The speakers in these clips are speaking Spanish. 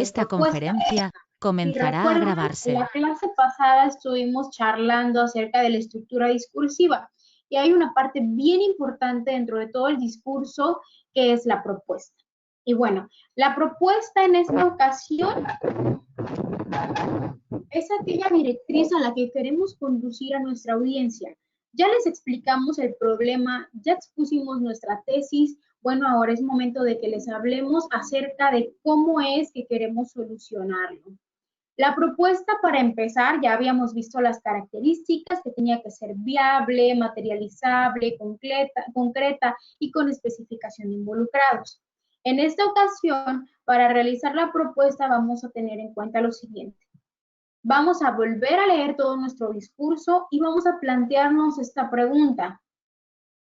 Esta propuesta. conferencia Si comenzará a recuerdan, en grabarse. la clase pasada estuvimos charlando acerca de la estructura discursiva y hay una parte bien importante dentro de todo el discurso que es la propuesta. Y bueno, la propuesta en esta ocasión es aquella directriz a la que queremos conducir a nuestra audiencia. Ya les explicamos el problema, ya expusimos nuestra tesis. Bueno, ahora es momento de que les hablemos acerca de cómo es que queremos solucionarlo. La propuesta, para empezar, ya habíamos visto las características, que tenía que ser viable, materializable, concreta y con especificación de involucrados. En esta ocasión, para realizar la propuesta vamos a tener en cuenta lo siguiente. Vamos a volver a leer todo nuestro discurso y vamos a plantearnos esta pregunta.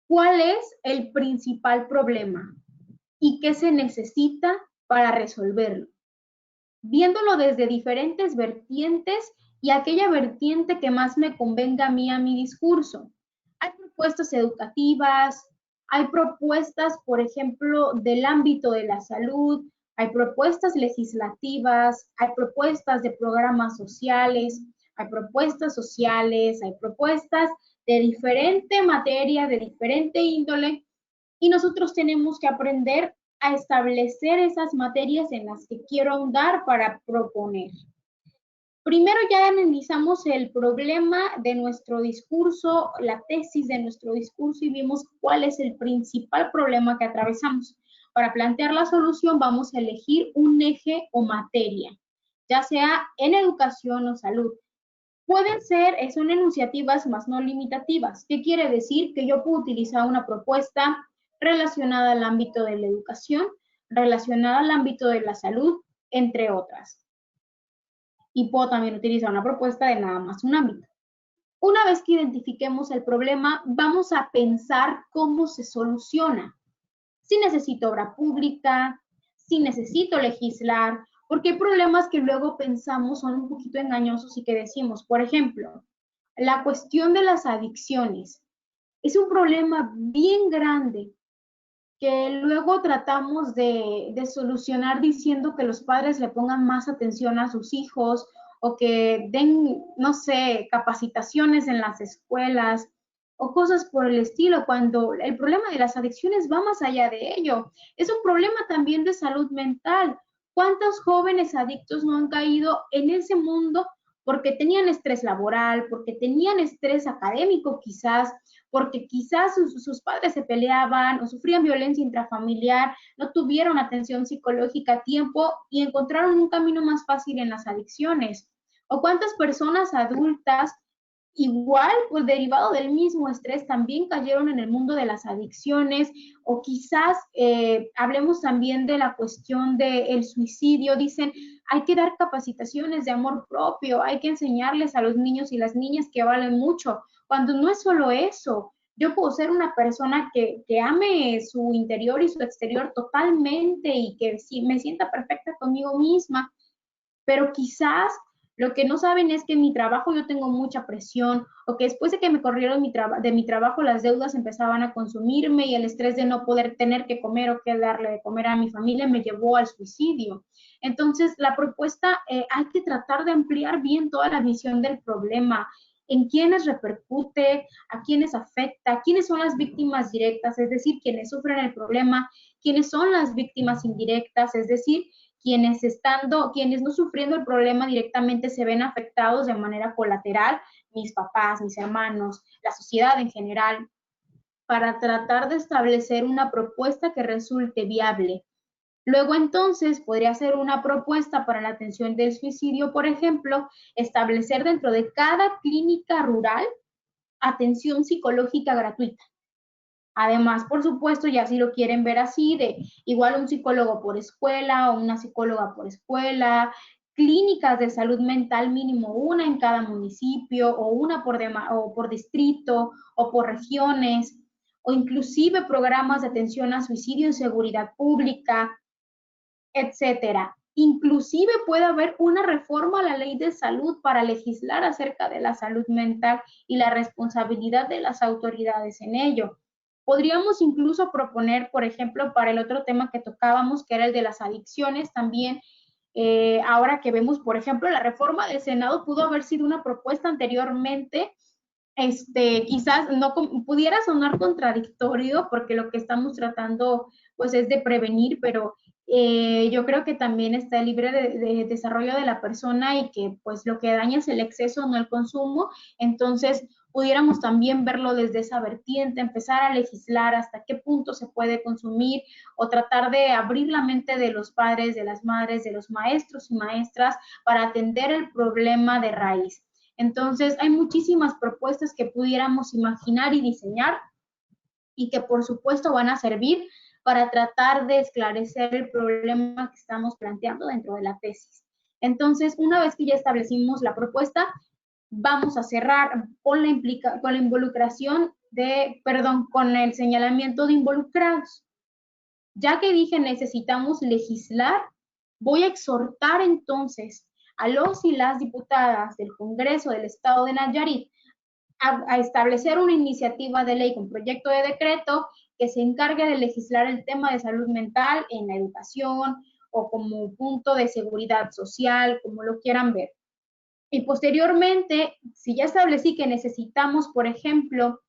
¿Cuál es el principal problema? ¿Y qué se necesita para resolverlo? Viéndolo desde diferentes vertientes y aquella vertiente que más me convenga a mí a mi discurso. Hay propuestas educativas, hay propuestas, por ejemplo, del ámbito de la salud, hay propuestas legislativas, hay propuestas de programas sociales, hay propuestas de diferente materia, de diferente índole, y nosotros tenemos que aprender a establecer esas materias en las que quiero ahondar para proponer. Primero ya analizamos el problema de nuestro discurso, la tesis de nuestro discurso y vimos cuál es el principal problema que atravesamos. Para plantear la solución vamos a elegir un eje o materia, ya sea en educación o salud. Pueden ser, son enunciativas más no limitativas. ¿Qué quiere decir? Que yo puedo utilizar una propuesta relacionada al ámbito de la educación, relacionada al ámbito de la salud, entre otras. Y puedo también utilizar una propuesta de nada más un ámbito. Una vez que identifiquemos el problema, vamos a pensar cómo se soluciona. Si necesito obra pública, si necesito legislar, porque hay problemas que luego pensamos son un poquito engañosos y que decimos, por ejemplo, la cuestión de las adicciones es un problema bien grande que luego tratamos de solucionar diciendo que los padres le pongan más atención a sus hijos o que den, no sé, capacitaciones en las escuelas o cosas por el estilo, cuando el problema de las adicciones va más allá de ello. Es un problema también de salud mental. ¿Cuántos jóvenes adictos no han caído en ese mundo porque tenían estrés laboral, porque tenían estrés académico quizás, porque quizás sus padres se peleaban o sufrían violencia intrafamiliar, no tuvieron atención psicológica a tiempo y encontraron un camino más fácil en las adicciones? ¿O cuántas personas adultas igual, pues derivado del mismo estrés, también cayeron en el mundo de las adicciones? O quizás hablemos también de la cuestión del suicidio. Dicen, hay que dar capacitaciones de amor propio, hay que enseñarles a los niños y las niñas que valen mucho, cuando no es solo eso. Yo puedo ser una persona que ame su interior y su exterior totalmente y que me sienta perfecta conmigo misma, pero quizás lo que no saben es que en mi trabajo yo tengo mucha presión, o que después de que me corrieron de mi trabajo las deudas empezaban a consumirme y el estrés de no poder tener que comer o que darle de comer a mi familia me llevó al suicidio. Entonces, la propuesta, hay que tratar de ampliar bien toda la visión del problema, en quiénes repercute, a quiénes afecta, quiénes son las víctimas directas, es decir, quienes sufren el problema, quiénes son las víctimas indirectas, es decir, quienes no sufriendo el problema directamente se ven afectados de manera colateral, mis papás, mis hermanos, la sociedad en general, para tratar de establecer una propuesta que resulte viable. Luego entonces podría ser una propuesta para la atención del suicidio, por ejemplo, establecer dentro de cada clínica rural atención psicológica gratuita. Además, por supuesto, ya si lo quieren ver así, de igual un psicólogo por escuela o una psicóloga por escuela, clínicas de salud mental mínimo una en cada municipio o una o por distrito o por regiones, o inclusive programas de atención a suicidio en seguridad pública, etcétera. Inclusive puede haber una reforma a la ley de salud para legislar acerca de la salud mental y la responsabilidad de las autoridades en ello. Podríamos incluso proponer, por ejemplo, para el otro tema que tocábamos, que era el de las adicciones, también Ahora que vemos, por ejemplo, la reforma del Senado pudo haber sido una propuesta anteriormente, quizás no pudiera sonar contradictorio porque lo que estamos tratando pues es de prevenir, pero yo creo que también está el libre de desarrollo de la persona y que pues lo que daña es el exceso, no el consumo. Entonces pudiéramos también verlo desde esa vertiente, empezar a legislar hasta qué punto se puede consumir o tratar de abrir la mente de los padres, de las madres, de los maestros y maestras para atender el problema de raíz. Entonces, hay muchísimas propuestas que pudiéramos imaginar y diseñar y que por supuesto van a servir para tratar de esclarecer el problema que estamos planteando dentro de la tesis. Entonces, una vez que ya establecimos la propuesta, vamos a cerrar con la involucración con el señalamiento de involucrados. Ya que dije necesitamos legislar, voy a exhortar entonces a los y las diputadas del Congreso del Estado de Nayarit a establecer una iniciativa de ley con proyecto de decreto que se encargue de legislar el tema de salud mental en la educación o como punto de seguridad social, como lo quieran ver. Y posteriormente, si ya establecí que necesitamos, por ejemplo,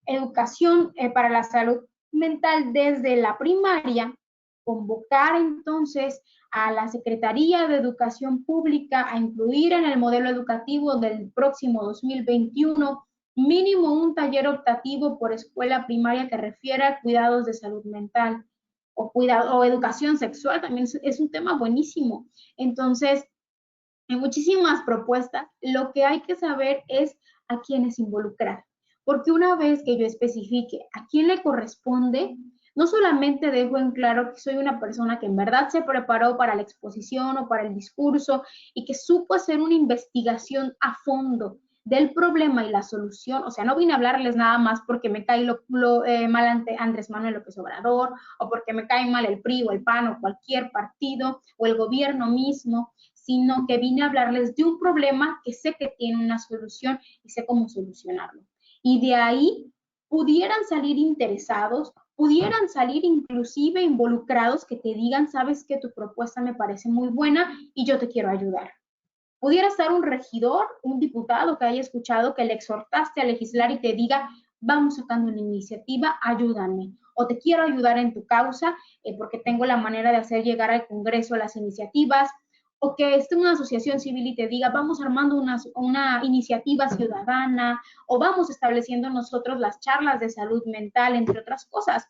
educación para la salud mental desde la primaria, convocar entonces a la Secretaría de Educación Pública a incluir en el modelo educativo del próximo 2021 mínimo un taller optativo por escuela primaria que refiera a cuidados de salud mental o educación sexual, también es un tema buenísimo. Entonces, hay muchísimas propuestas. Lo que hay que saber es a quiénes involucrar. Porque una vez que yo especifique a quién le corresponde, no solamente dejo en claro que soy una persona que en verdad se preparó para la exposición o para el discurso y que supo hacer una investigación a fondo del problema y la solución. O sea, no vine a hablarles nada más porque me cae mal ante Andrés Manuel López Obrador o porque me cae mal el PRI o el PAN o cualquier partido o el gobierno mismo, sino que vine a hablarles de un problema que sé que tiene una solución y sé cómo solucionarlo. Y de ahí pudieran salir interesados, pudieran salir inclusive involucrados que te digan, sabes que tu propuesta me parece muy buena y yo te quiero ayudar. Pudiera estar un regidor, un diputado que haya escuchado que le exhortaste a legislar y te diga, vamos sacando una iniciativa, ayúdame. O te quiero ayudar en tu causa porque tengo la manera de hacer llegar al Congreso las iniciativas. O que esté una asociación civil y te diga, vamos armando una iniciativa ciudadana o vamos estableciendo nosotros las charlas de salud mental, entre otras cosas.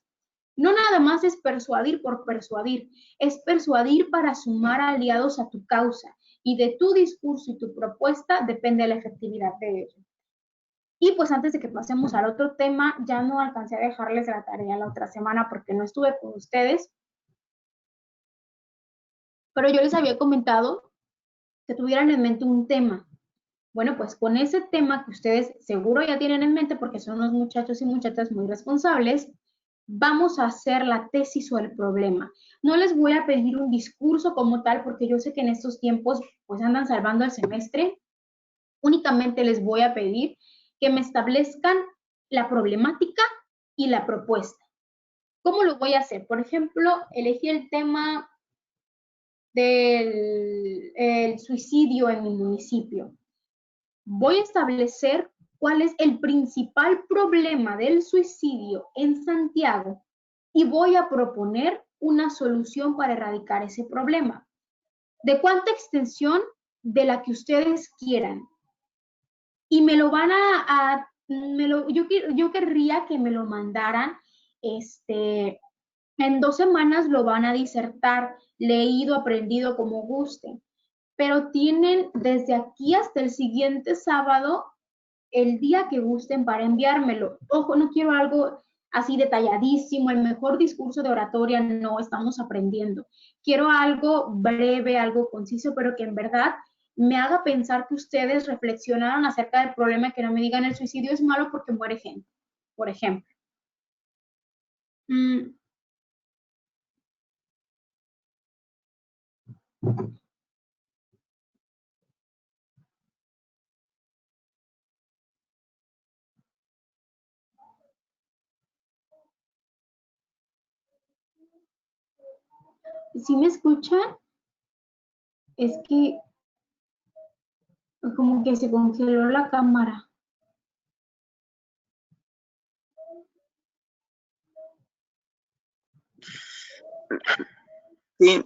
No nada más es persuadir por persuadir, es persuadir para sumar aliados a tu causa y de tu discurso y tu propuesta depende la efectividad de ello. Y pues antes de que pasemos al otro tema, ya no alcancé a dejarles la tarea la otra semana porque no estuve con ustedes, pero yo les había comentado que tuvieran en mente un tema. Bueno, pues con ese tema que ustedes seguro ya tienen en mente porque son unos muchachos y muchachas muy responsables, vamos a hacer la tesis o el problema. No les voy a pedir un discurso como tal porque yo sé que en estos tiempos pues andan salvando el semestre. Únicamente les voy a pedir que me establezcan la problemática y la propuesta. ¿Cómo lo voy a hacer? Por ejemplo, elegí el tema del suicidio en mi municipio. Voy a establecer cuál es el principal problema del suicidio en Santiago y voy a proponer una solución para erradicar ese problema. ¿De cuánta extensión? De la que ustedes quieran. Y me lo van yo querría que me lo mandaran, en 2 semanas lo van a disertar, leído, aprendido, como gusten. Pero tienen desde aquí hasta el siguiente sábado el día que gusten para enviármelo. Ojo, no quiero algo así detalladísimo, el mejor discurso de oratoria, no, estamos aprendiendo. Quiero algo breve, algo conciso, pero que en verdad me haga pensar que ustedes reflexionaron acerca del problema, que no me digan el suicidio es malo porque muere gente, por ejemplo. Mm. ¿Sí me escuchan? Es que como que se congeló la cámara. Sí,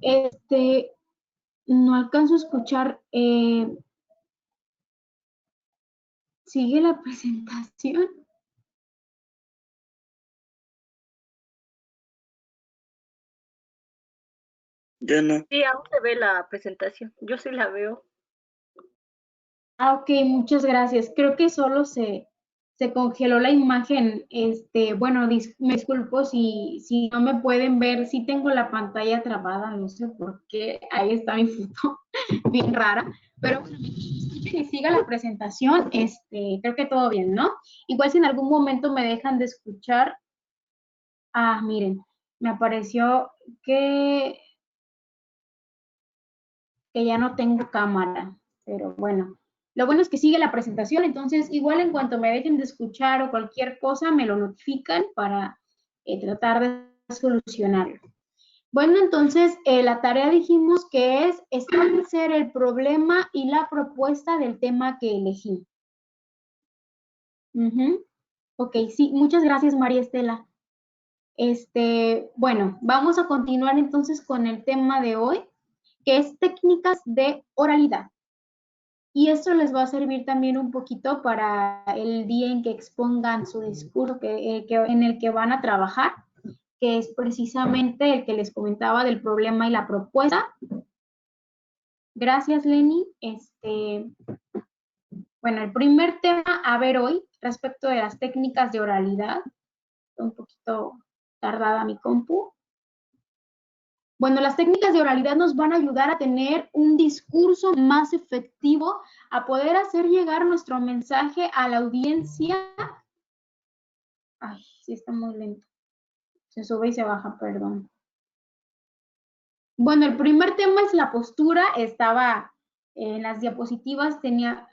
Este, no alcanzo a escuchar. ¿Sigue la presentación? yo no. Sí, aún se ve la presentación. Yo sí la veo. Ah, ok, muchas gracias. Creo que solo se congeló la imagen. Bueno, me disculpo si no me pueden ver. Sí tengo la pantalla trabada, no sé por qué. Ahí está mi foto, bien rara. Pero bueno, que siga la presentación, creo que todo bien, ¿no? Igual si en algún momento me dejan de escuchar. Ah, miren, me apareció que, que ya no tengo cámara, pero bueno, lo bueno es que sigue la presentación, entonces igual en cuanto me dejen de escuchar o cualquier cosa, me lo notifican para tratar de solucionarlo. Bueno, entonces la tarea dijimos que es establecer el problema y la propuesta del tema que elegí. Ok, sí, muchas gracias María Estela. Bueno, vamos a continuar entonces con el tema de hoy, que es técnicas de oralidad. Y esto les va a servir también un poquito para el día en que expongan su discurso en el que van a trabajar, que es precisamente el que les comentaba del problema y la propuesta. Gracias, Lenny. Bueno, el primer tema a ver hoy respecto de las técnicas de oralidad, un poquito tardada mi compu. Bueno, las técnicas de oralidad nos van a ayudar a tener un discurso más efectivo, a poder hacer llegar nuestro mensaje a la audiencia. Ay, sí está muy lento. Se sube y se baja, perdón. Bueno, el primer tema es la postura. Estaba en las diapositivas, tenía...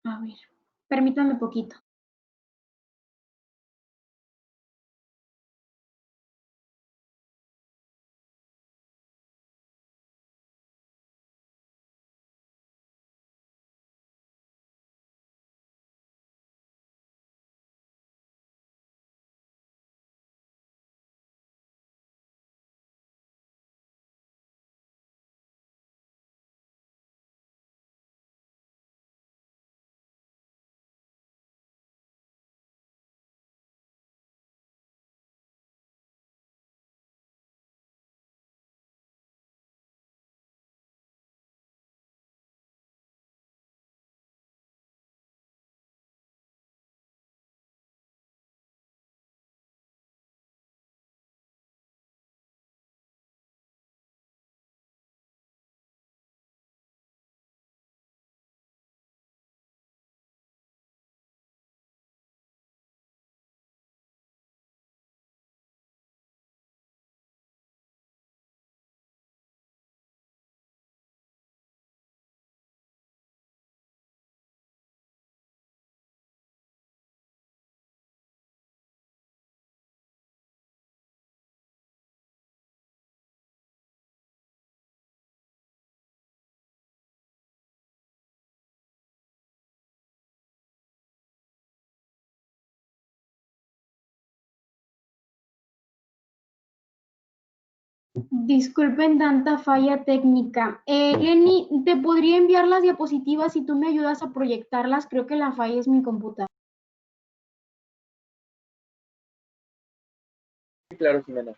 A ver, permítanme poquito. Disculpen tanta falla técnica. Lenny, ¿te podría enviar las diapositivas si tú me ayudas a proyectarlas? Creo que la falla es mi computadora. Claro, Jimena.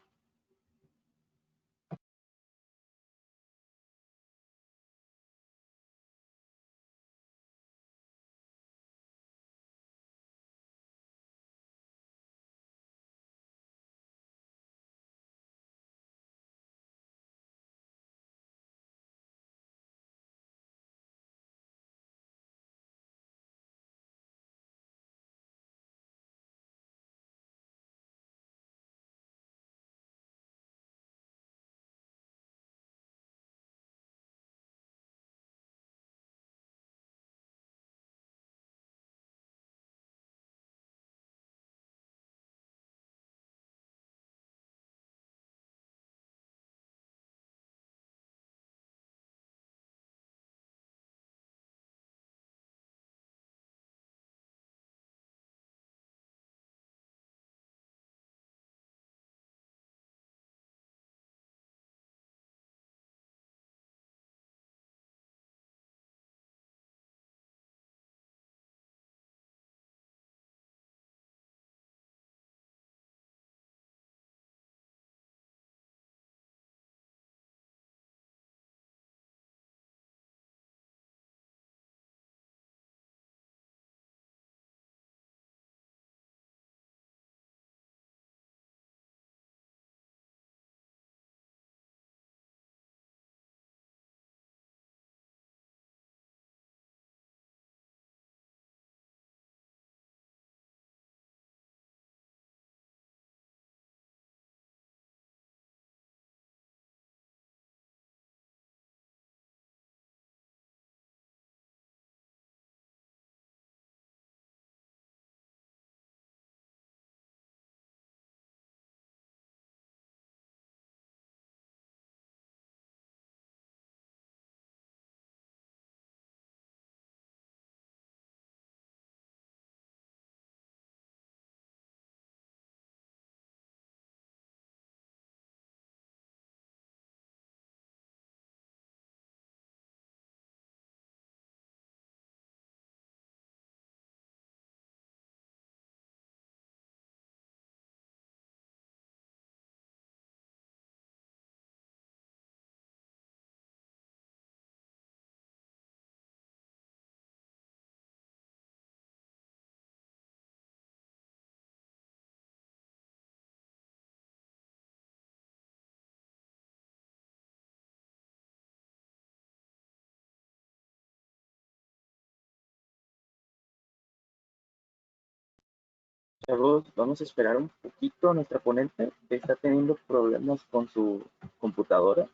Chavos, vamos a esperar un poquito. Nuestra ponente está teniendo problemas con su computadora,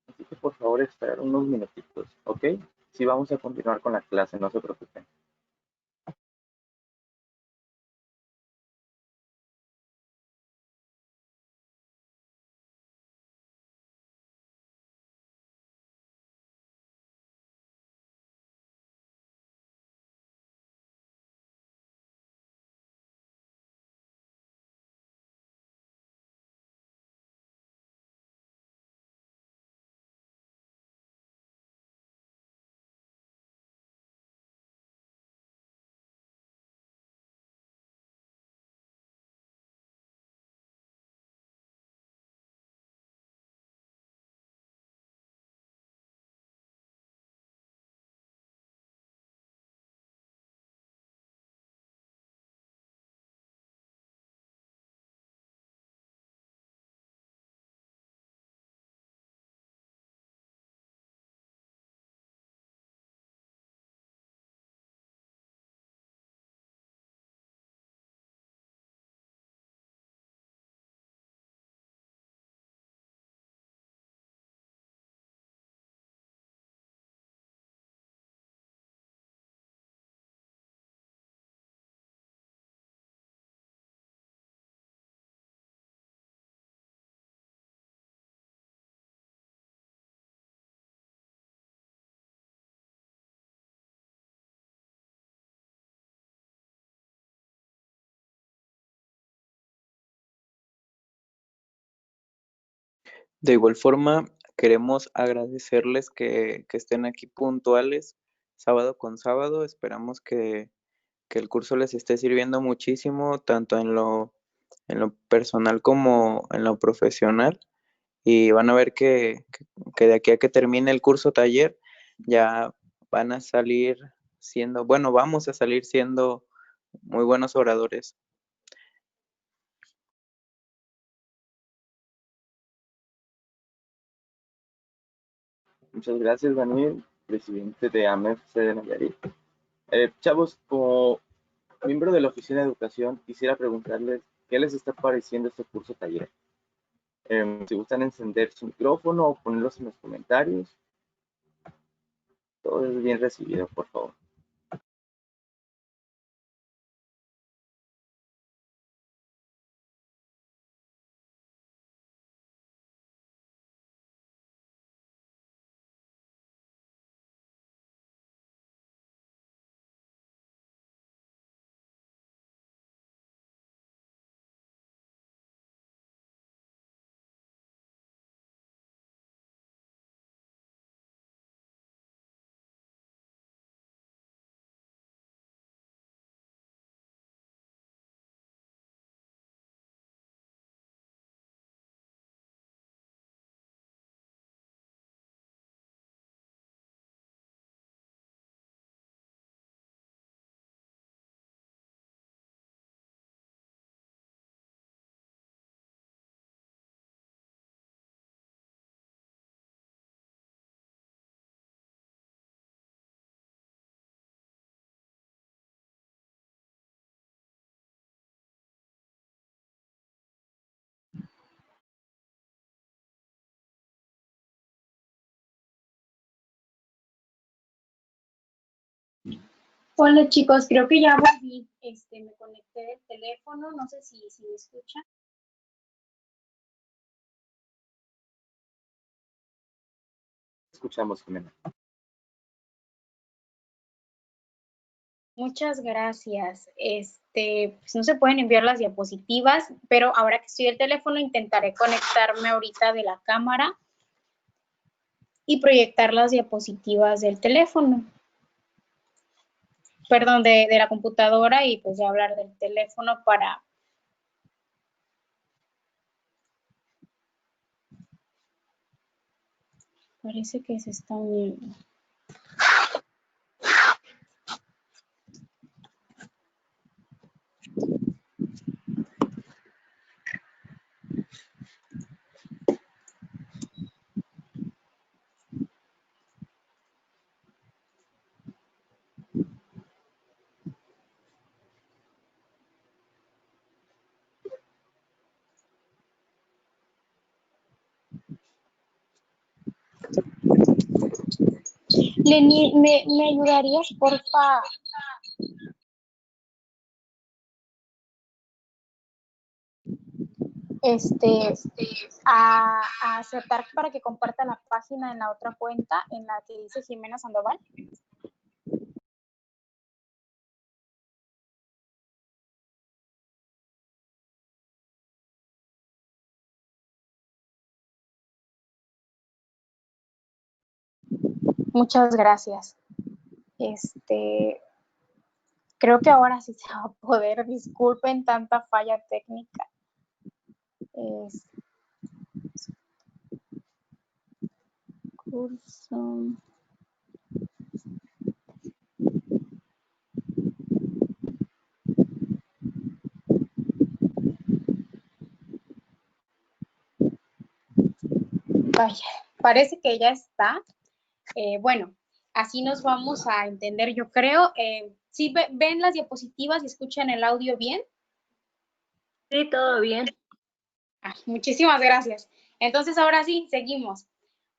así que por favor esperar unos minutitos, ¿ok? Sí, vamos a continuar con la clase, no se preocupen. De igual forma, queremos agradecerles que estén aquí puntuales sábado con sábado. Esperamos que el curso les esté sirviendo muchísimo, tanto en lo personal como en lo profesional. Y van a ver que de aquí a que termine el curso taller, ya van a salir siendo, bueno, vamos a salir siendo muy buenos oradores. Muchas gracias, Daniel, presidente de AMEFC de Nayarit. Chavos, como miembro de la Oficina de Educación, quisiera preguntarles qué les está pareciendo este curso taller. Si gustan encender su micrófono o ponerlos en los comentarios, todo es bien recibido, por favor. Hola chicos, creo que ya volví. Me conecté del teléfono, no sé si me escuchan. Escuchamos, Jimena. Muchas gracias. Pues no se pueden enviar las diapositivas, pero ahora que estoy el teléfono intentaré conectarme ahorita de la cámara y proyectar las diapositivas del teléfono. Perdón, de la computadora y pues ya hablar del teléfono para... Parece que se está uniendo. Lenny, ¿me ayudarías, porfa, a aceptar para que comparta la página en la otra cuenta, en la que dice Jimena Sandoval? Muchas gracias. Creo que ahora sí se va a poder. Disculpen tanta falla técnica. Curso. Vaya, parece que ya está. Bueno, así nos vamos a entender, yo creo. ¿Sí ven las diapositivas y escuchan el audio bien? Sí, todo bien. Muchísimas gracias. Entonces, ahora sí, seguimos.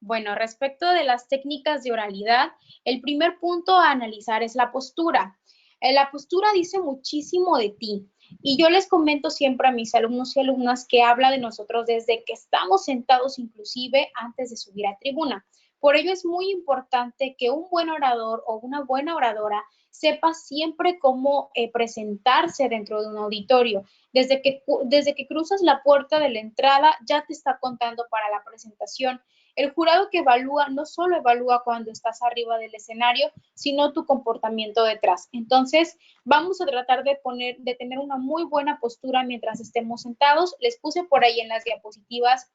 Bueno, respecto de las técnicas de oralidad, el primer punto a analizar es la postura. La postura dice muchísimo de ti. Y yo les comento siempre a mis alumnos y alumnas que habla de nosotros desde que estamos sentados, inclusive antes de subir a tribuna. Por ello es muy importante que un buen orador o una buena oradora sepa siempre cómo presentarse dentro de un auditorio. Desde que cruzas la puerta de la entrada, ya te está contando para la presentación. El jurado que evalúa no solo evalúa cuando estás arriba del escenario, sino tu comportamiento detrás. Entonces, vamos a tratar de tener una muy buena postura mientras estemos sentados. Les puse por ahí en las diapositivas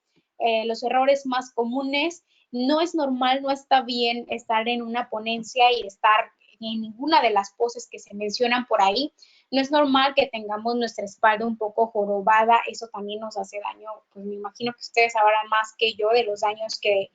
los errores más comunes. No es normal, no está bien estar en una ponencia y estar en ninguna de las poses que se mencionan por ahí. No es normal que tengamos nuestra espalda un poco jorobada, eso también nos hace daño. Pues me imagino que ustedes sabrán más que yo de los daños que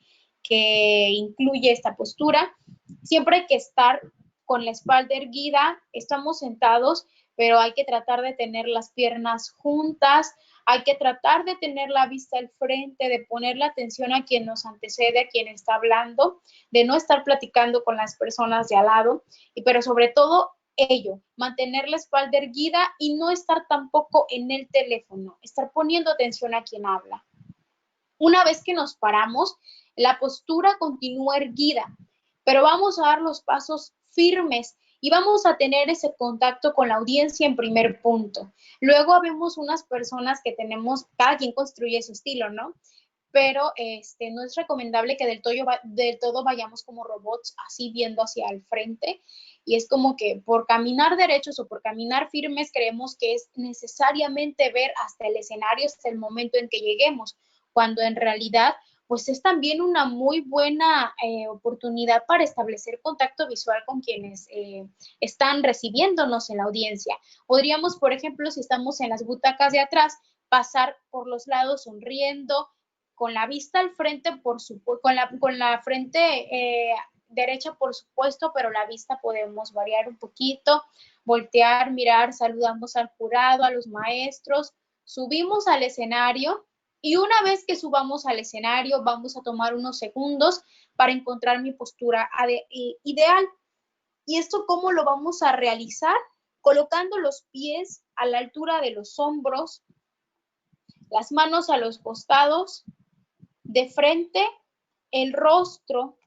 incluye esta postura. Siempre hay que estar con la espalda erguida, estamos sentados, pero hay que tratar de tener las piernas juntas, hay que tratar de tener la vista al frente, de poner la atención a quien nos antecede, a quien está hablando, de no estar platicando con las personas de al lado, pero sobre todo ello, mantener la espalda erguida y no estar tampoco en el teléfono, estar poniendo atención a quien habla. Una vez que nos paramos, la postura continúa erguida, pero vamos a dar los pasos firmes y vamos a tener ese contacto con la audiencia en primer punto. Luego vemos unas personas que tenemos, cada quien construye su estilo, ¿no? Pero no es recomendable que del todo vayamos como robots, así viendo hacia el frente. Y es como que por caminar derechos o por caminar firmes creemos que es necesariamente ver hasta el escenario, hasta el momento en que lleguemos, cuando en realidad pues es también una muy buena oportunidad para establecer contacto visual con quienes están recibiéndonos en la audiencia. Podríamos, por ejemplo, si estamos en las butacas de atrás, pasar por los lados sonriendo, con la vista al frente, con la frente derecha, por supuesto, pero la vista podemos variar un poquito, voltear, mirar, saludamos al jurado, a los maestros, subimos al escenario y una vez que subamos al escenario vamos a tomar unos segundos para encontrar mi postura ideal. ¿Y esto cómo lo vamos a realizar? Colocando los pies a la altura de los hombros, las manos a los costados, de frente, el rostro,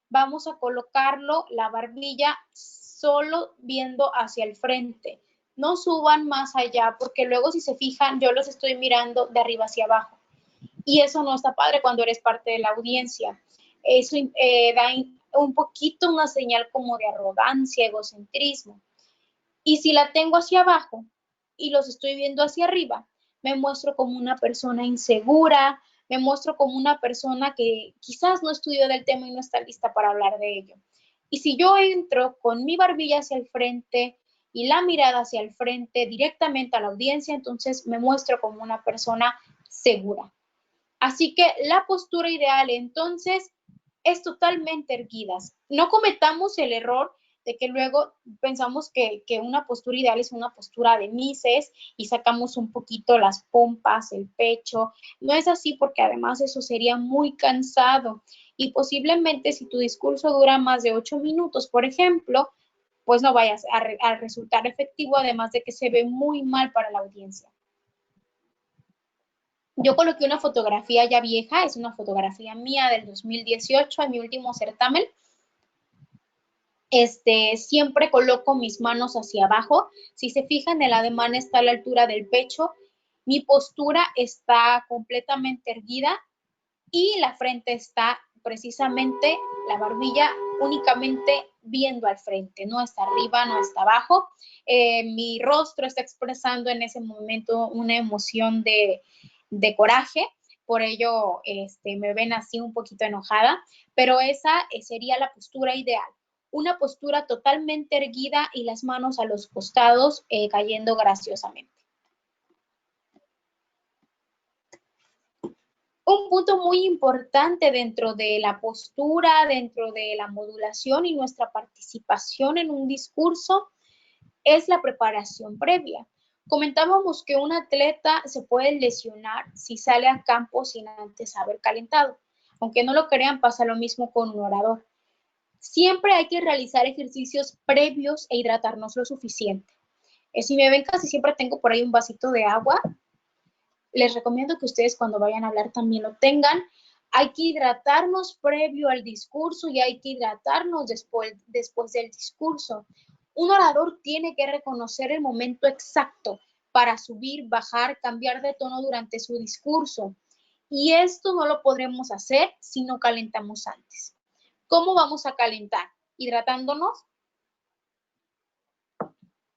vamos a colocarlo, la barbilla, solo viendo hacia el frente. No suban más allá, porque luego si se fijan, yo los estoy mirando de arriba hacia abajo. Y eso no está padre cuando eres parte de la audiencia. Eso da un poquito una señal como de arrogancia, egocentrismo. Y si la tengo hacia abajo y los estoy viendo hacia arriba, me muestro como una persona insegura, me muestro como una persona que quizás no estudió del tema y no está lista para hablar de ello. Y si yo entro con mi barbilla hacia el frente y la mirada hacia el frente directamente a la audiencia, entonces me muestro como una persona segura. Así que la postura ideal entonces es totalmente erguidas. No cometamos el error de que luego pensamos que una postura ideal es una postura de Mises y sacamos un poquito las pompas, el pecho. No es así porque además eso sería muy cansado y posiblemente si tu discurso dura más de 8 minutos, por ejemplo, pues no vayas a resultar efectivo, además de que se ve muy mal para la audiencia. Yo coloqué una fotografía ya vieja, es una fotografía mía del 2018, en mi último certamen. Siempre coloco mis manos hacia abajo. Si se fijan, el ademán está a la altura del pecho. Mi postura está completamente erguida y la frente está precisamente, la barbilla únicamente viendo al frente, no está arriba, no está abajo. Mi rostro está expresando en ese momento una emoción de coraje, por ello me ven así un poquito enojada, pero esa sería la postura ideal. Una postura totalmente erguida y las manos a los costados cayendo graciosamente. Un punto muy importante dentro de la postura, dentro de la modulación y nuestra participación en un discurso es la preparación previa. Comentábamos que un atleta se puede lesionar si sale a campo sin antes haber calentado. Aunque no lo crean, pasa lo mismo con un orador. Siempre hay que realizar ejercicios previos e hidratarnos lo suficiente. Si me ven, casi siempre tengo por ahí un vasito de agua. Les recomiendo que ustedes cuando vayan a hablar también lo tengan. Hay que hidratarnos previo al discurso y hay que hidratarnos después del discurso. Un orador tiene que reconocer el momento exacto para subir, bajar, cambiar de tono durante su discurso. Y esto no lo podremos hacer si no calentamos antes. ¿Cómo vamos a calentar? Hidratándonos.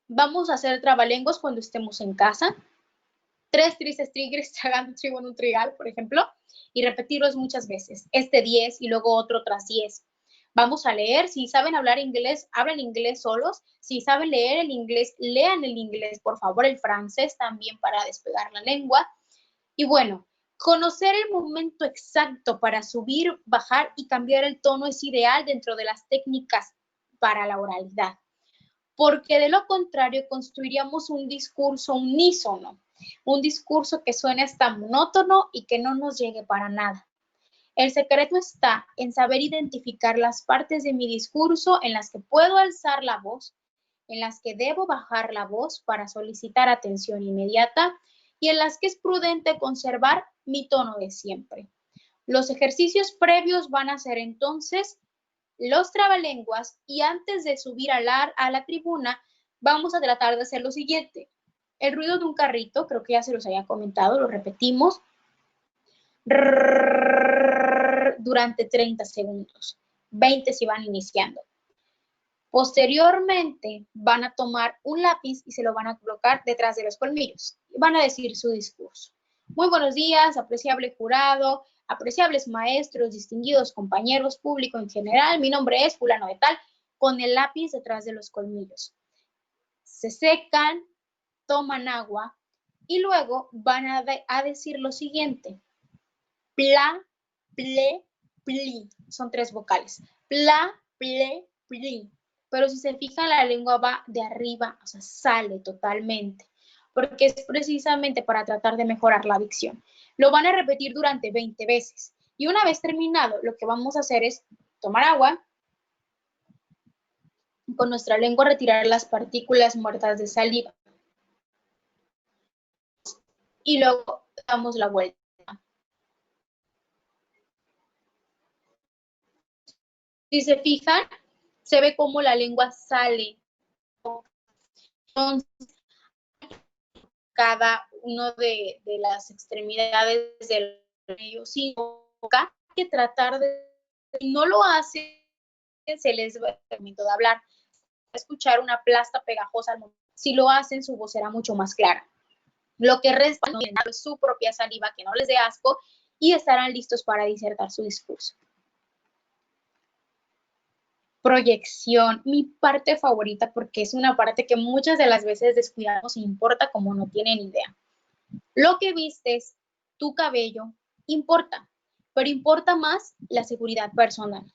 Vamos a hacer trabalenguas cuando estemos en casa. 3 tristes tigres tragando trigo en un trigal, por ejemplo, y repetirlos muchas veces. 10 y luego otro tras 10. Vamos a leer. Si saben hablar inglés, hablen inglés solos. Si saben leer el inglés, lean el inglés, por favor, el francés también para despegar la lengua. Y bueno, conocer el momento exacto para subir, bajar y cambiar el tono es ideal dentro de las técnicas para la oralidad, porque de lo contrario construiríamos un discurso unísono, un discurso que suene hasta monótono y que no nos llegue para nada. El secreto está en saber identificar las partes de mi discurso en las que puedo alzar la voz, en las que debo bajar la voz para solicitar atención inmediata y en las que es prudente conservar mi tono de siempre. Los ejercicios previos van a ser entonces los trabalenguas y antes de subir a la tribuna vamos a tratar de hacer lo siguiente. El ruido de un carrito, creo que ya se los había comentado, lo repetimos durante 30 segundos, 20 si van iniciando. Posteriormente van a tomar un lápiz y se lo van a colocar detrás de los colmillos. Van a decir su discurso. Muy buenos días, apreciable jurado, apreciables maestros, distinguidos compañeros, público en general. Mi nombre es fulano de tal, con el lápiz detrás de los colmillos. Se secan, toman agua y luego van a decir lo siguiente. Pla, ple, pli. Son 3 vocales. Pla, ple, pli. Pero si se fijan, la lengua va de arriba, o sea, sale totalmente, porque es precisamente para tratar de mejorar la dicción. Lo van a repetir durante 20 veces. Y una vez terminado, lo que vamos a hacer es tomar agua, con nuestra lengua retirar las partículas muertas de saliva. Y luego damos la vuelta. Si se fijan, se ve cómo la lengua sale. Entonces, cada uno de las extremidades del medio, si hay que tratar de, si no lo hacen, se les va el momento de hablar, escuchar una plasta pegajosa al momento. Si lo hacen, su voz será mucho más clara. Lo que resta es su propia saliva, que no les dé asco, y estarán listos para disertar su discurso. Proyección, mi parte favorita, porque es una parte que muchas de las veces descuidamos e importa como no tienen idea. Lo que vistes, tu cabello, importa, pero importa más la seguridad personal.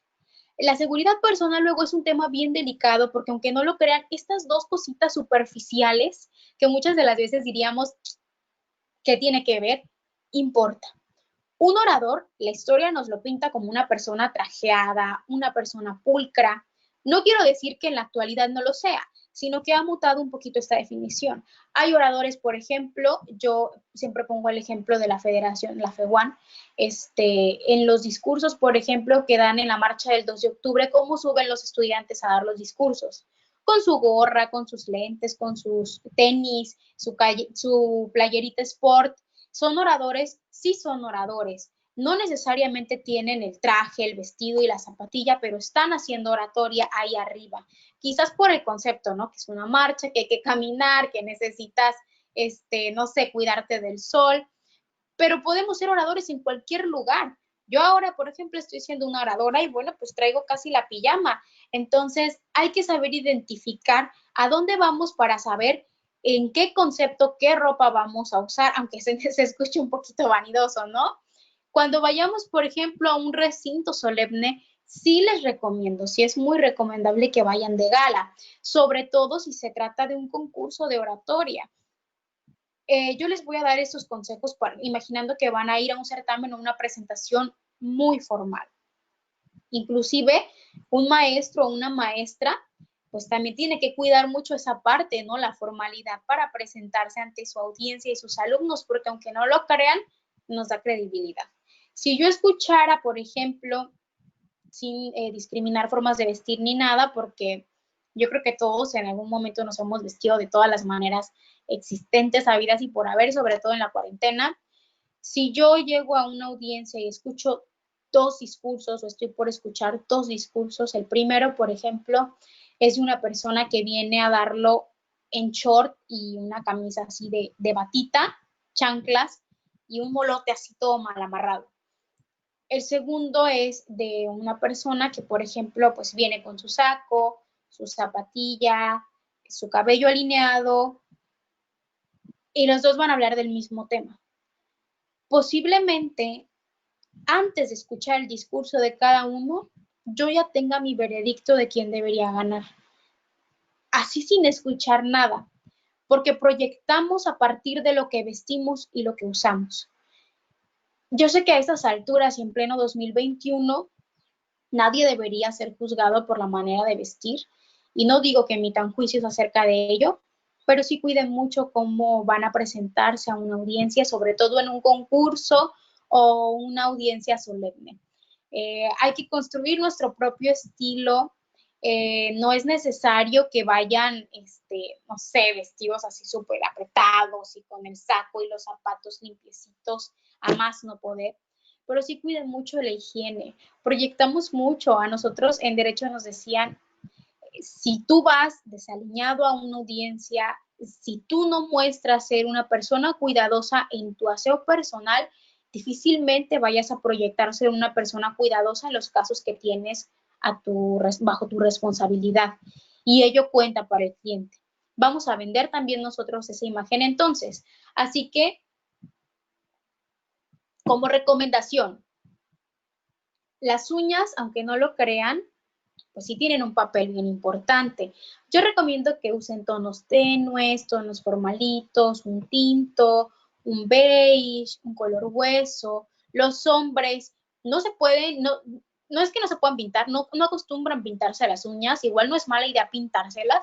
La seguridad personal luego es un tema bien delicado porque aunque no lo crean, estas dos cositas superficiales que muchas de las veces diríamos, ¿qué tiene que ver? Importa. Un orador, la historia nos lo pinta como una persona trajeada, una persona pulcra. No quiero decir que en la actualidad no lo sea, sino que ha mutado un poquito esta definición. Hay oradores, por ejemplo, yo siempre pongo el ejemplo de la federación, la FEUAN, en los discursos, por ejemplo, que dan en la marcha del 2 de octubre, cómo suben los estudiantes a dar los discursos, con su gorra, con sus lentes, con sus tenis, su playerita sport. Son oradores, sí son oradores. No necesariamente tienen el traje, el vestido y la zapatilla, pero están haciendo oratoria ahí arriba. Quizás por el concepto, ¿no? Que es una marcha, que hay que caminar, que necesitas, no sé, cuidarte del sol, pero podemos ser oradores en cualquier lugar. Yo ahora, por ejemplo, estoy siendo una oradora y bueno, pues traigo casi la pijama. Entonces, hay que saber identificar a dónde vamos para saber en qué concepto, qué ropa vamos a usar, aunque se escuche un poquito vanidoso, ¿no? Cuando vayamos, por ejemplo, a un recinto solemne, sí les recomiendo, sí es muy recomendable que vayan de gala, sobre todo si se trata de un concurso de oratoria. Yo les voy a dar estos consejos imaginando que van a ir a un certamen o una presentación muy formal. Inclusive, un maestro o una maestra, pues también tiene que cuidar mucho esa parte, ¿no? La formalidad para presentarse ante su audiencia y sus alumnos, porque aunque no lo crean, nos da credibilidad. Si yo escuchara, por ejemplo, sin discriminar formas de vestir ni nada, porque yo creo que todos en algún momento nos hemos vestido de todas las maneras existentes, habidas y por haber, sobre todo en la cuarentena. Si yo llego a una audiencia y escucho dos discursos o estoy por escuchar dos discursos, el primero, por ejemplo, es de una persona que viene a darlo en short y una camisa así de batita, chanclas y un molote así todo mal amarrado. El segundo es de una persona que, por ejemplo, pues viene con su saco, su zapatilla, su cabello alineado, y los dos van a hablar del mismo tema. Posiblemente, antes de escuchar el discurso de cada uno, yo ya tenga mi veredicto de quién debería ganar. Así sin escuchar nada, porque proyectamos a partir de lo que vestimos y lo que usamos. Yo sé que a estas alturas y en pleno 2021, nadie debería ser juzgado por la manera de vestir, y no digo que emitan juicios acerca de ello, pero sí cuiden mucho cómo van a presentarse a una audiencia, sobre todo en un concurso o una audiencia solemne. Hay que construir nuestro propio estilo. No es necesario que vayan, no sé, vestidos así súper apretados y con el saco y los zapatos limpiecitos, a más no poder, pero sí cuiden mucho de la higiene. Proyectamos mucho. A nosotros en Derecho nos decían, si tú vas desaliñado a una audiencia, si tú no muestras ser una persona cuidadosa en tu aseo personal, difícilmente vayas a proyectar ser una persona cuidadosa en los casos que tienes bajo tu responsabilidad. Y ello cuenta para el cliente. Vamos a vender también nosotros esa imagen entonces. Así que, como recomendación, las uñas, aunque no lo crean, pues sí tienen un papel bien importante. Yo recomiendo que usen tonos tenues, tonos formalitos, un tinto, un beige, un color hueso. Los hombres no se pueden, no es que no se puedan pintar, no acostumbran pintarse las uñas, igual no es mala idea pintárselas,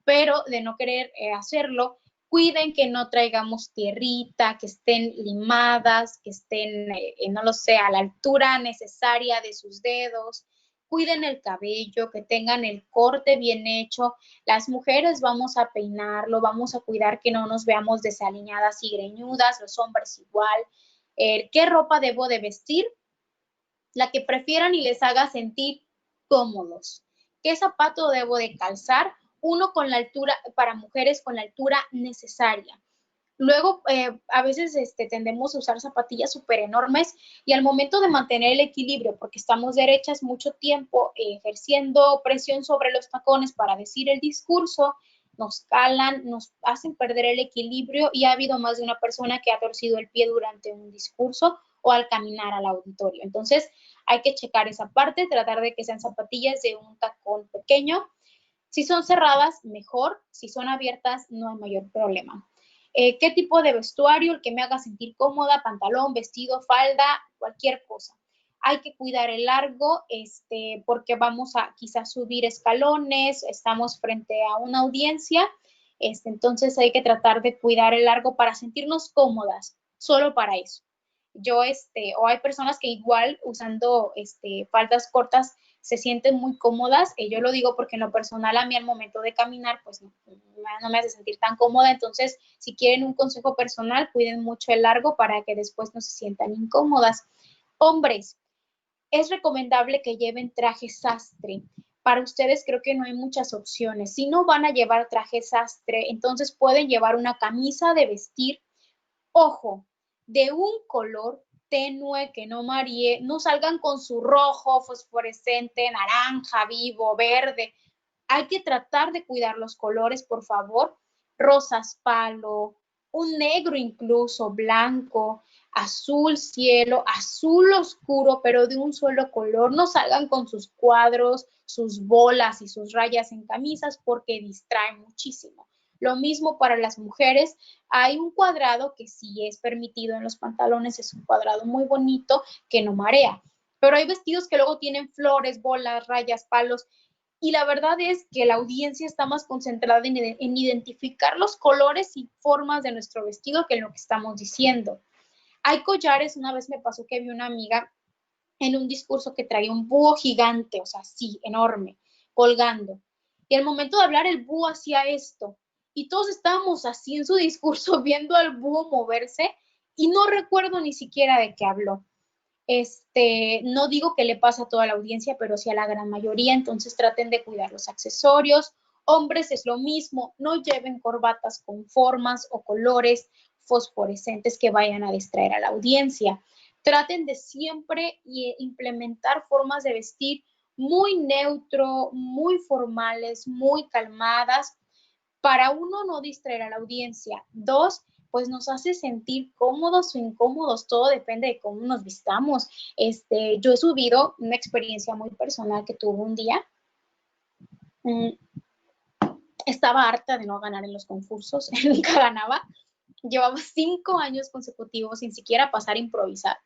pero de no querer hacerlo, cuiden que no traigamos tierrita, que estén limadas, que estén, no lo sé, a la altura necesaria de sus dedos. Cuiden el cabello, que tengan el corte bien hecho. Las mujeres vamos a peinarlo, vamos a cuidar que no nos veamos desaliñadas y greñudas, los hombres igual. ¿Qué ropa debo de vestir? La que prefieran y les haga sentir cómodos. ¿Qué zapato debo de calzar? Uno con la altura, para mujeres con la altura necesaria. Luego, a veces tendemos a usar zapatillas súper enormes y al momento de mantener el equilibrio, porque estamos derechas mucho tiempo ejerciendo presión sobre los tacones para decir el discurso, nos calan, nos hacen perder el equilibrio y ha habido más de una persona que ha torcido el pie durante un discurso o al caminar al auditorio. Entonces, hay que checar esa parte, tratar de que sean zapatillas de un tacón pequeño. Si son cerradas, mejor. Si son abiertas, no hay mayor problema. ¿Qué tipo de vestuario? El que me haga sentir cómoda, pantalón, vestido, falda, cualquier cosa. Hay que cuidar el largo, porque vamos a quizás subir escalones, estamos frente a una audiencia, entonces hay que tratar de cuidar el largo para sentirnos cómodas, solo para eso. O hay personas que igual usando faldas cortas se sienten muy cómodas. Yo lo digo porque en lo personal a mí al momento de caminar pues no me hace sentir tan cómoda. Entonces, si quieren un consejo personal, cuiden mucho el largo para que después no se sientan incómodas. Hombres, es recomendable que lleven traje sastre. Para ustedes creo que no hay muchas opciones. Si no van a llevar traje sastre, entonces pueden llevar una camisa de vestir. Ojo, de un color tenue, que no maree, no salgan con su rojo, fosforescente, naranja, vivo, verde. Hay que tratar de cuidar los colores, por favor. Rosas palo, un negro incluso, blanco, azul cielo, azul oscuro, pero de un solo color. No salgan con sus cuadros, sus bolas y sus rayas en camisas porque distraen muchísimo. Lo mismo para las mujeres. Hay un cuadrado que sí es permitido en los pantalones, es un cuadrado muy bonito que no marea. Pero hay vestidos que luego tienen flores, bolas, rayas, palos. Y la verdad es que la audiencia está más concentrada en identificar los colores y formas de nuestro vestido que en lo que estamos diciendo. Hay collares, una vez me pasó que vi una amiga en un discurso que traía un búho gigante, o sea, sí, enorme, colgando. Y al momento de hablar, el búho hacía esto. Y todos estábamos así en su discurso viendo al búho moverse y no recuerdo ni siquiera de qué habló. No digo que le pasa a toda la audiencia, pero sí a la gran mayoría, entonces traten de cuidar los accesorios. Hombres es lo mismo, no lleven corbatas con formas o colores fosforescentes que vayan a distraer a la audiencia. Traten de siempre implementar formas de vestir muy neutro, muy formales, muy calmadas, para uno, no distraer a la audiencia. Dos, pues nos hace sentir cómodos o incómodos, todo depende de cómo nos vistamos. Yo he subido una experiencia muy personal que tuve un día. Estaba harta de no ganar en los concursos, nunca ganaba. Llevaba 5 años consecutivos sin siquiera pasar a improvisar.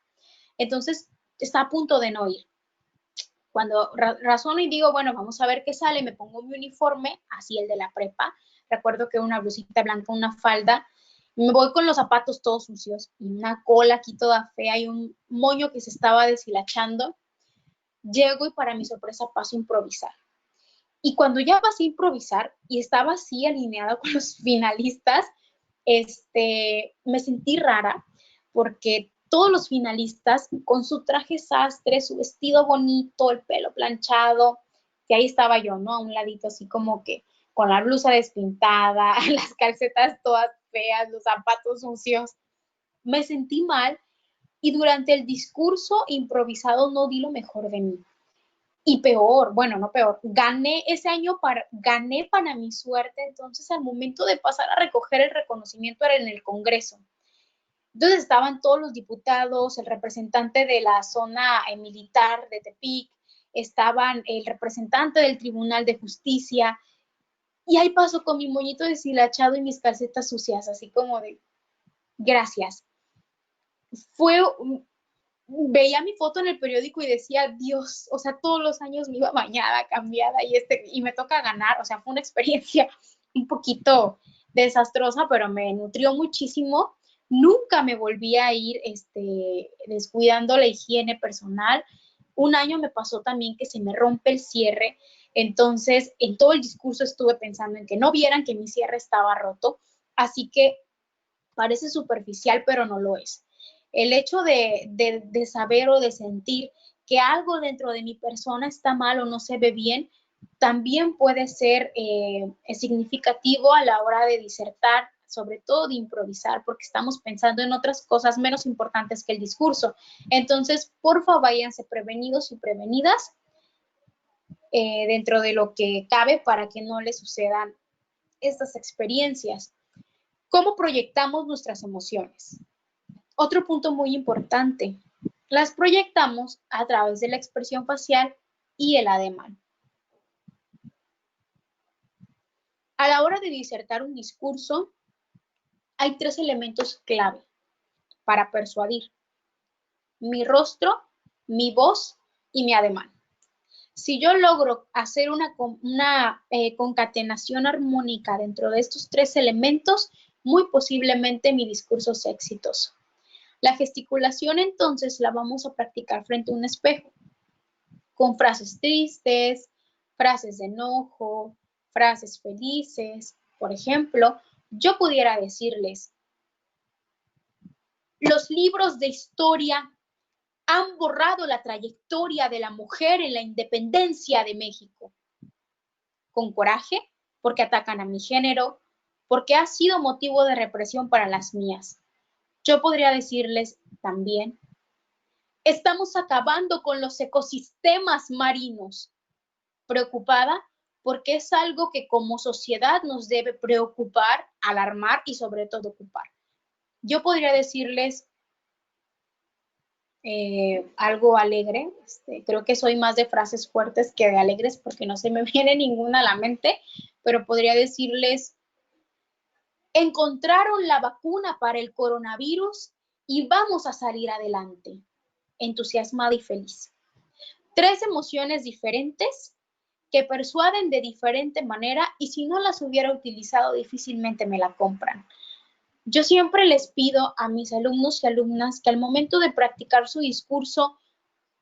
Entonces, estaba a punto de no ir. Cuando razono y digo, bueno, vamos a ver qué sale, me pongo mi uniforme, así el de la prepa. Recuerdo que una blusita blanca, una falda. Me voy con los zapatos todos sucios y una cola aquí toda fea y un moño que se estaba deshilachando. Llego y para mi sorpresa paso a improvisar. Y cuando ya pasé a improvisar y estaba así alineada con los finalistas, me sentí rara porque todos los finalistas con su traje sastre, su vestido bonito, el pelo planchado, y ahí estaba yo, ¿no? A un ladito así como que con la blusa despintada, las calcetas todas feas, los zapatos sucios. Me sentí mal y durante el discurso improvisado no di lo mejor de mí. Y peor, bueno, no peor, gané ese año, gané para mi suerte. Entonces al momento de pasar a recoger el reconocimiento era en el Congreso. Entonces estaban todos los diputados, el representante de la zona militar de Tepic, estaban el representante del Tribunal de Justicia, y ahí paso con mi moñito deshilachado y mis calcetas sucias, así como de, gracias. Veía mi foto en el periódico y decía, Dios, o sea, todos los años me iba bañada, cambiada, y me toca ganar. O sea, fue una experiencia un poquito desastrosa, pero me nutrió muchísimo. Nunca me volví a ir descuidando la higiene personal. Un año me pasó también que se me rompe el cierre. Entonces, en todo el discurso estuve pensando en que no vieran que mi cierre estaba roto. Así que parece superficial, pero no lo es. El hecho de saber o de sentir que algo dentro de mi persona está mal o no se ve bien, también puede ser significativo a la hora de disertar, sobre todo de improvisar, porque estamos pensando en otras cosas menos importantes que el discurso. Entonces, porfa, váyanse prevenidos y prevenidas dentro de lo que cabe para que no les sucedan estas experiencias. ¿Cómo proyectamos nuestras emociones? Otro punto muy importante, las proyectamos a través de la expresión facial y el ademán. A la hora de disertar un discurso, hay 3 elementos clave para persuadir: mi rostro, mi voz y mi ademán. Si yo logro hacer una concatenación armónica dentro de estos 3 elementos, muy posiblemente mi discurso sea exitoso. La gesticulación entonces la vamos a practicar frente a un espejo, con frases tristes, frases de enojo, frases felices. Por ejemplo, yo pudiera decirles: los libros de historia han borrado la trayectoria de la mujer en la independencia de México. Con coraje, porque atacan a mi género, porque ha sido motivo de represión para las mías. Yo podría decirles también: estamos acabando con los ecosistemas marinos. Preocupada porque es algo que como sociedad nos debe preocupar, alarmar y sobre todo ocupar. Yo podría decirles algo alegre. Creo que soy más de frases fuertes que de alegres porque no se me viene ninguna a la mente, pero podría decirles: encontraron la vacuna para el coronavirus y vamos a salir adelante, entusiasmada y feliz. 3 emociones diferentes que persuaden de diferente manera, y si no las hubiera utilizado difícilmente me la compran. Yo siempre les pido a mis alumnos y alumnas que al momento de practicar su discurso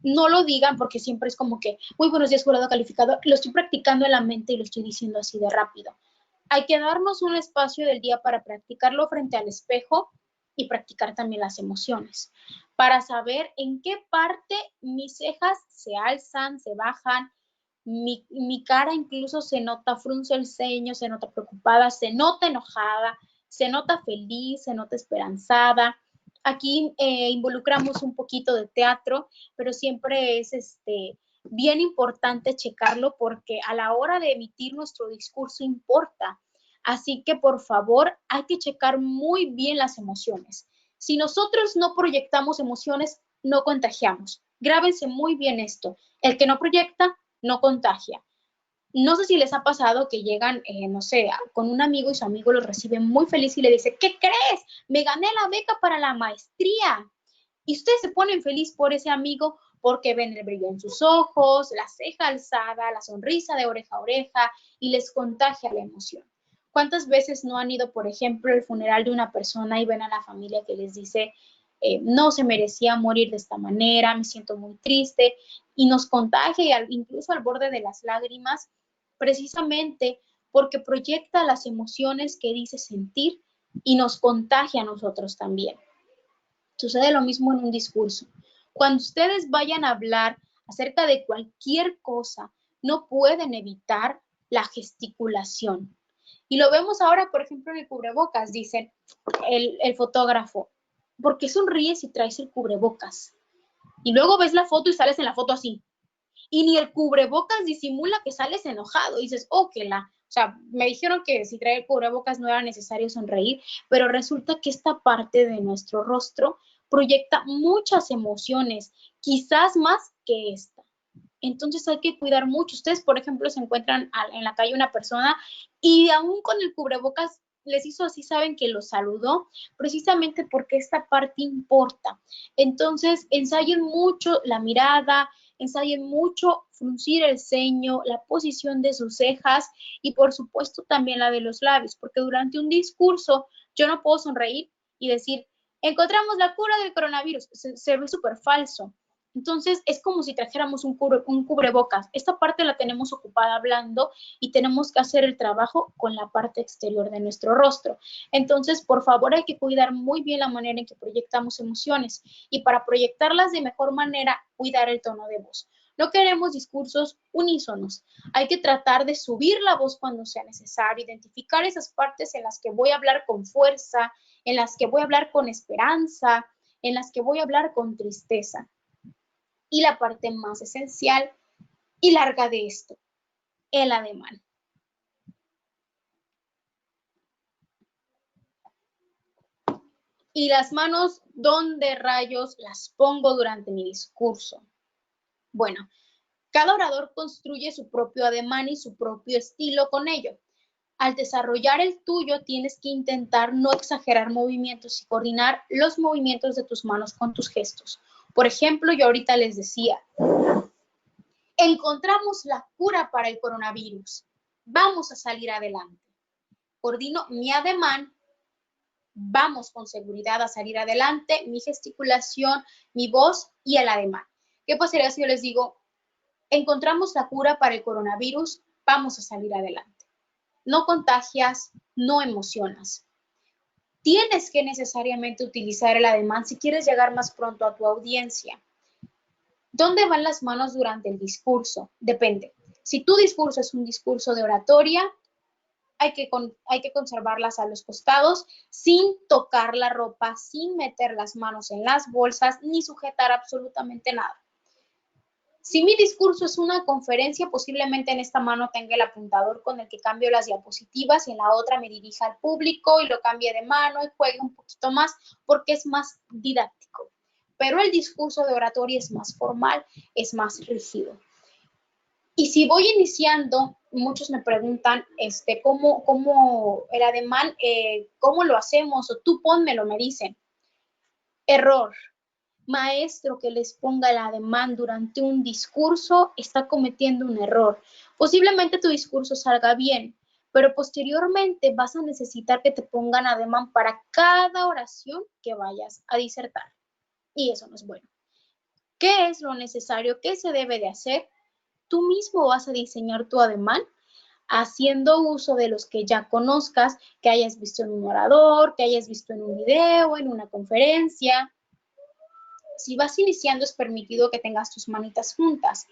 no lo digan, porque siempre es como que: muy buenos días, jurado calificado. Lo estoy practicando en la mente y lo estoy diciendo así de rápido. Hay que darnos un espacio del día para practicarlo frente al espejo y practicar también las emociones, para saber en qué parte mis cejas se alzan, se bajan, mi cara incluso se nota, frunce el ceño, se nota preocupada, se nota enojada, se nota feliz, se nota esperanzada. Aquí involucramos un poquito de teatro, pero siempre es bien importante checarlo, porque a la hora de emitir nuestro discurso importa. Así que por favor hay que checar muy bien las emociones. Si nosotros no proyectamos emociones, no contagiamos. Grábense muy bien esto: el que no proyecta no contagia. No sé si les ha pasado que llegan, no sé, con un amigo y su amigo lo recibe muy feliz y le dice: ¿qué crees? Me gané la beca para la maestría. Y ustedes se ponen feliz por ese amigo porque ven el brillo en sus ojos, la ceja alzada, la sonrisa de oreja a oreja, y les contagia la emoción. ¿Cuántas veces no han ido, por ejemplo, al funeral de una persona y ven a la familia que les dice: no se merecía morir de esta manera, me siento muy triste, y nos contagia incluso al borde de las lágrimas, precisamente porque proyecta las emociones que dice sentir y nos contagia a nosotros también? Sucede lo mismo en un discurso. Cuando ustedes vayan a hablar acerca de cualquier cosa, no pueden evitar la gesticulación. Y lo vemos ahora, por ejemplo, en el cubrebocas. Dicen el fotógrafo: ¿por qué sonríes si traes el cubrebocas? Y luego ves la foto y sales en la foto así. Y ni el cubrebocas disimula que sales enojado. Y dices: oh, o sea, me dijeron que si traía el cubrebocas no era necesario sonreír, pero resulta que esta parte de nuestro rostro proyecta muchas emociones, quizás más que esta. Entonces hay que cuidar mucho. Ustedes, por ejemplo, se encuentran en la calle una persona y aún con el cubrebocas les hizo así, saben que lo saludó, precisamente porque esta parte importa. Entonces, ensayen mucho la mirada, ensayen mucho fruncir el ceño, la posición de sus cejas y por supuesto también la de los labios, porque durante un discurso yo no puedo sonreír y decir: encontramos la cura del coronavirus. Se ve súper falso. Entonces, es como si trajéramos un cubrebocas. Esta parte la tenemos ocupada hablando y tenemos que hacer el trabajo con la parte exterior de nuestro rostro. Entonces, por favor, hay que cuidar muy bien la manera en que proyectamos emociones, y para proyectarlas de mejor manera, cuidar el tono de voz. No queremos discursos unísonos. Hay que tratar de subir la voz cuando sea necesario, identificar esas partes en las que voy a hablar con fuerza, en las que voy a hablar con esperanza, en las que voy a hablar con tristeza. Y la parte más esencial y larga de esto, el ademán. ¿Y las manos dónde rayos las pongo durante mi discurso? Bueno, cada orador construye su propio ademán y su propio estilo con ello. Al desarrollar el tuyo, tienes que intentar no exagerar movimientos y coordinar los movimientos de tus manos con tus gestos. Por ejemplo, yo ahorita les decía, encontramos la cura para el coronavirus. Vamos a salir adelante. Coordino mi ademán, vamos con seguridad a salir adelante, mi gesticulación, mi voz y el ademán. ¿Qué pasaría si yo les digo, encontramos la cura para el coronavirus, vamos a salir adelante? No contagias, no emocionas. Tienes que necesariamente utilizar el ademán si quieres llegar más pronto a tu audiencia. ¿Dónde van las manos durante el discurso? Depende. Si tu discurso es un discurso de oratoria, hay que conservarlas a los costados sin tocar la ropa, sin meter las manos en las bolsas, ni sujetar absolutamente nada. Si mi discurso es una conferencia, posiblemente en esta mano tenga el apuntador con el que cambio las diapositivas y en la otra me dirija al público y lo cambie de mano y juegue un poquito más porque es más didáctico. Pero el discurso de oratoria es más formal, es más rígido. Y si voy iniciando, muchos me preguntan cómo el ademán, cómo lo hacemos, o tú pónmelo, me dicen. Error. Maestro que les ponga el ademán durante un discurso está cometiendo un error. Posiblemente tu discurso salga bien, pero posteriormente vas a necesitar que te pongan ademán para cada oración que vayas a disertar. Y eso no es bueno. ¿Qué es lo necesario? ¿Qué se debe de hacer? Tú mismo vas a diseñar tu ademán haciendo uso de los que ya conozcas, que hayas visto en un orador, que hayas visto en un video, en una conferencia. Si vas iniciando, es permitido que tengas tus manitas juntas.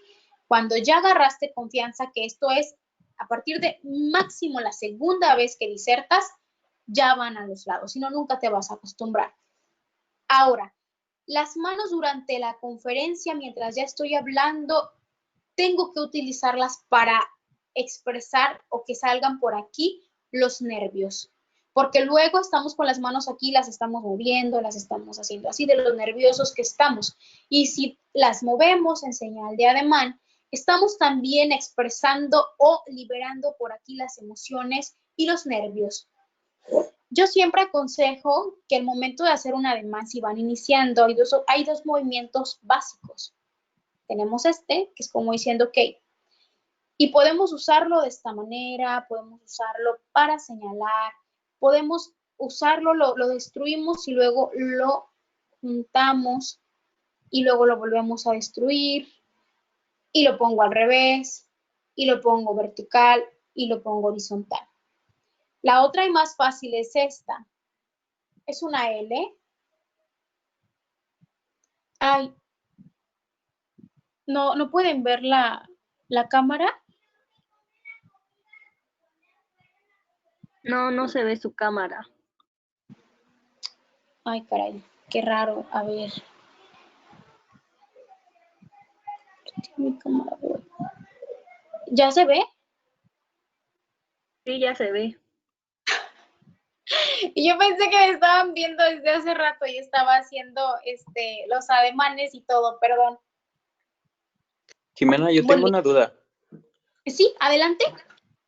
Cuando ya agarraste confianza, que esto es a partir de máximo la segunda vez que disertas, ya van a los lados, si no, nunca te vas a acostumbrar. Ahora, las manos durante la conferencia, mientras ya estoy hablando, tengo que utilizarlas para expresar o que salgan por aquí los nervios. Porque luego estamos con las manos aquí, las estamos moviendo, las estamos haciendo así de los nerviosos que estamos. Y si las movemos en señal de ademán, estamos también expresando o liberando por aquí las emociones y los nervios. Yo siempre aconsejo que el momento de hacer un ademán, si van iniciando, hay dos movimientos básicos. Tenemos que es como diciendo, ok, y podemos usarlo de esta manera, podemos usarlo para señalar, podemos usarlo, lo destruimos y luego lo juntamos y luego lo volvemos a destruir y lo pongo al revés y lo pongo vertical y lo pongo horizontal. La otra y más fácil es esta. Es una L. Ay, no pueden ver la cámara. No se ve su cámara. Ay, caray, qué raro. A ver. Mi cámara. ¿Ya se ve? Sí, ya se ve. Y yo pensé que me estaban viendo desde hace rato y estaba haciendo los ademanes y todo, perdón. Jimena, yo tengo una duda. Sí, adelante.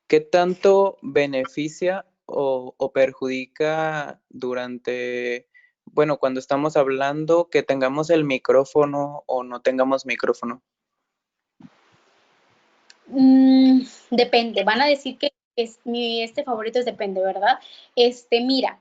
¿Qué tanto beneficia o perjudica durante, bueno, cuando estamos hablando, que tengamos el micrófono o no tengamos micrófono? Depende, van a decir que mi favorito es depende, ¿verdad? Mira,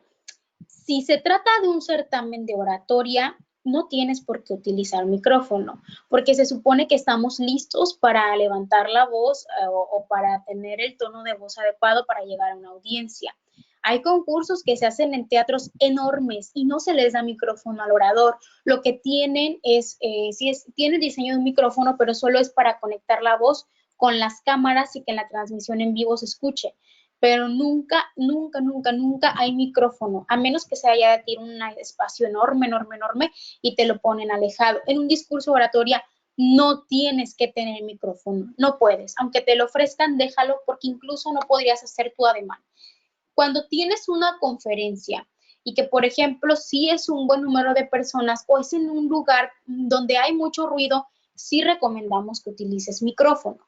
si se trata de un certamen de oratoria, no tienes por qué utilizar micrófono, porque se supone que estamos listos para levantar la voz o para tener el tono de voz adecuado para llegar a una audiencia. Hay concursos que se hacen en teatros enormes y no se les da micrófono al orador. Lo que tienen tiene el diseño de un micrófono, pero solo es para conectar la voz con las cámaras y que en la transmisión en vivo se escuche. Pero nunca hay micrófono, a menos que se haya de tirar un espacio enorme y te lo ponen alejado. En un discurso oratoria no tienes que tener micrófono, no puedes. Aunque te lo ofrezcan, déjalo porque incluso no podrías hacer tu ademán. Cuando tienes una conferencia y que, por ejemplo, si es un buen número de personas o es en un lugar donde hay mucho ruido, sí recomendamos que utilices micrófono,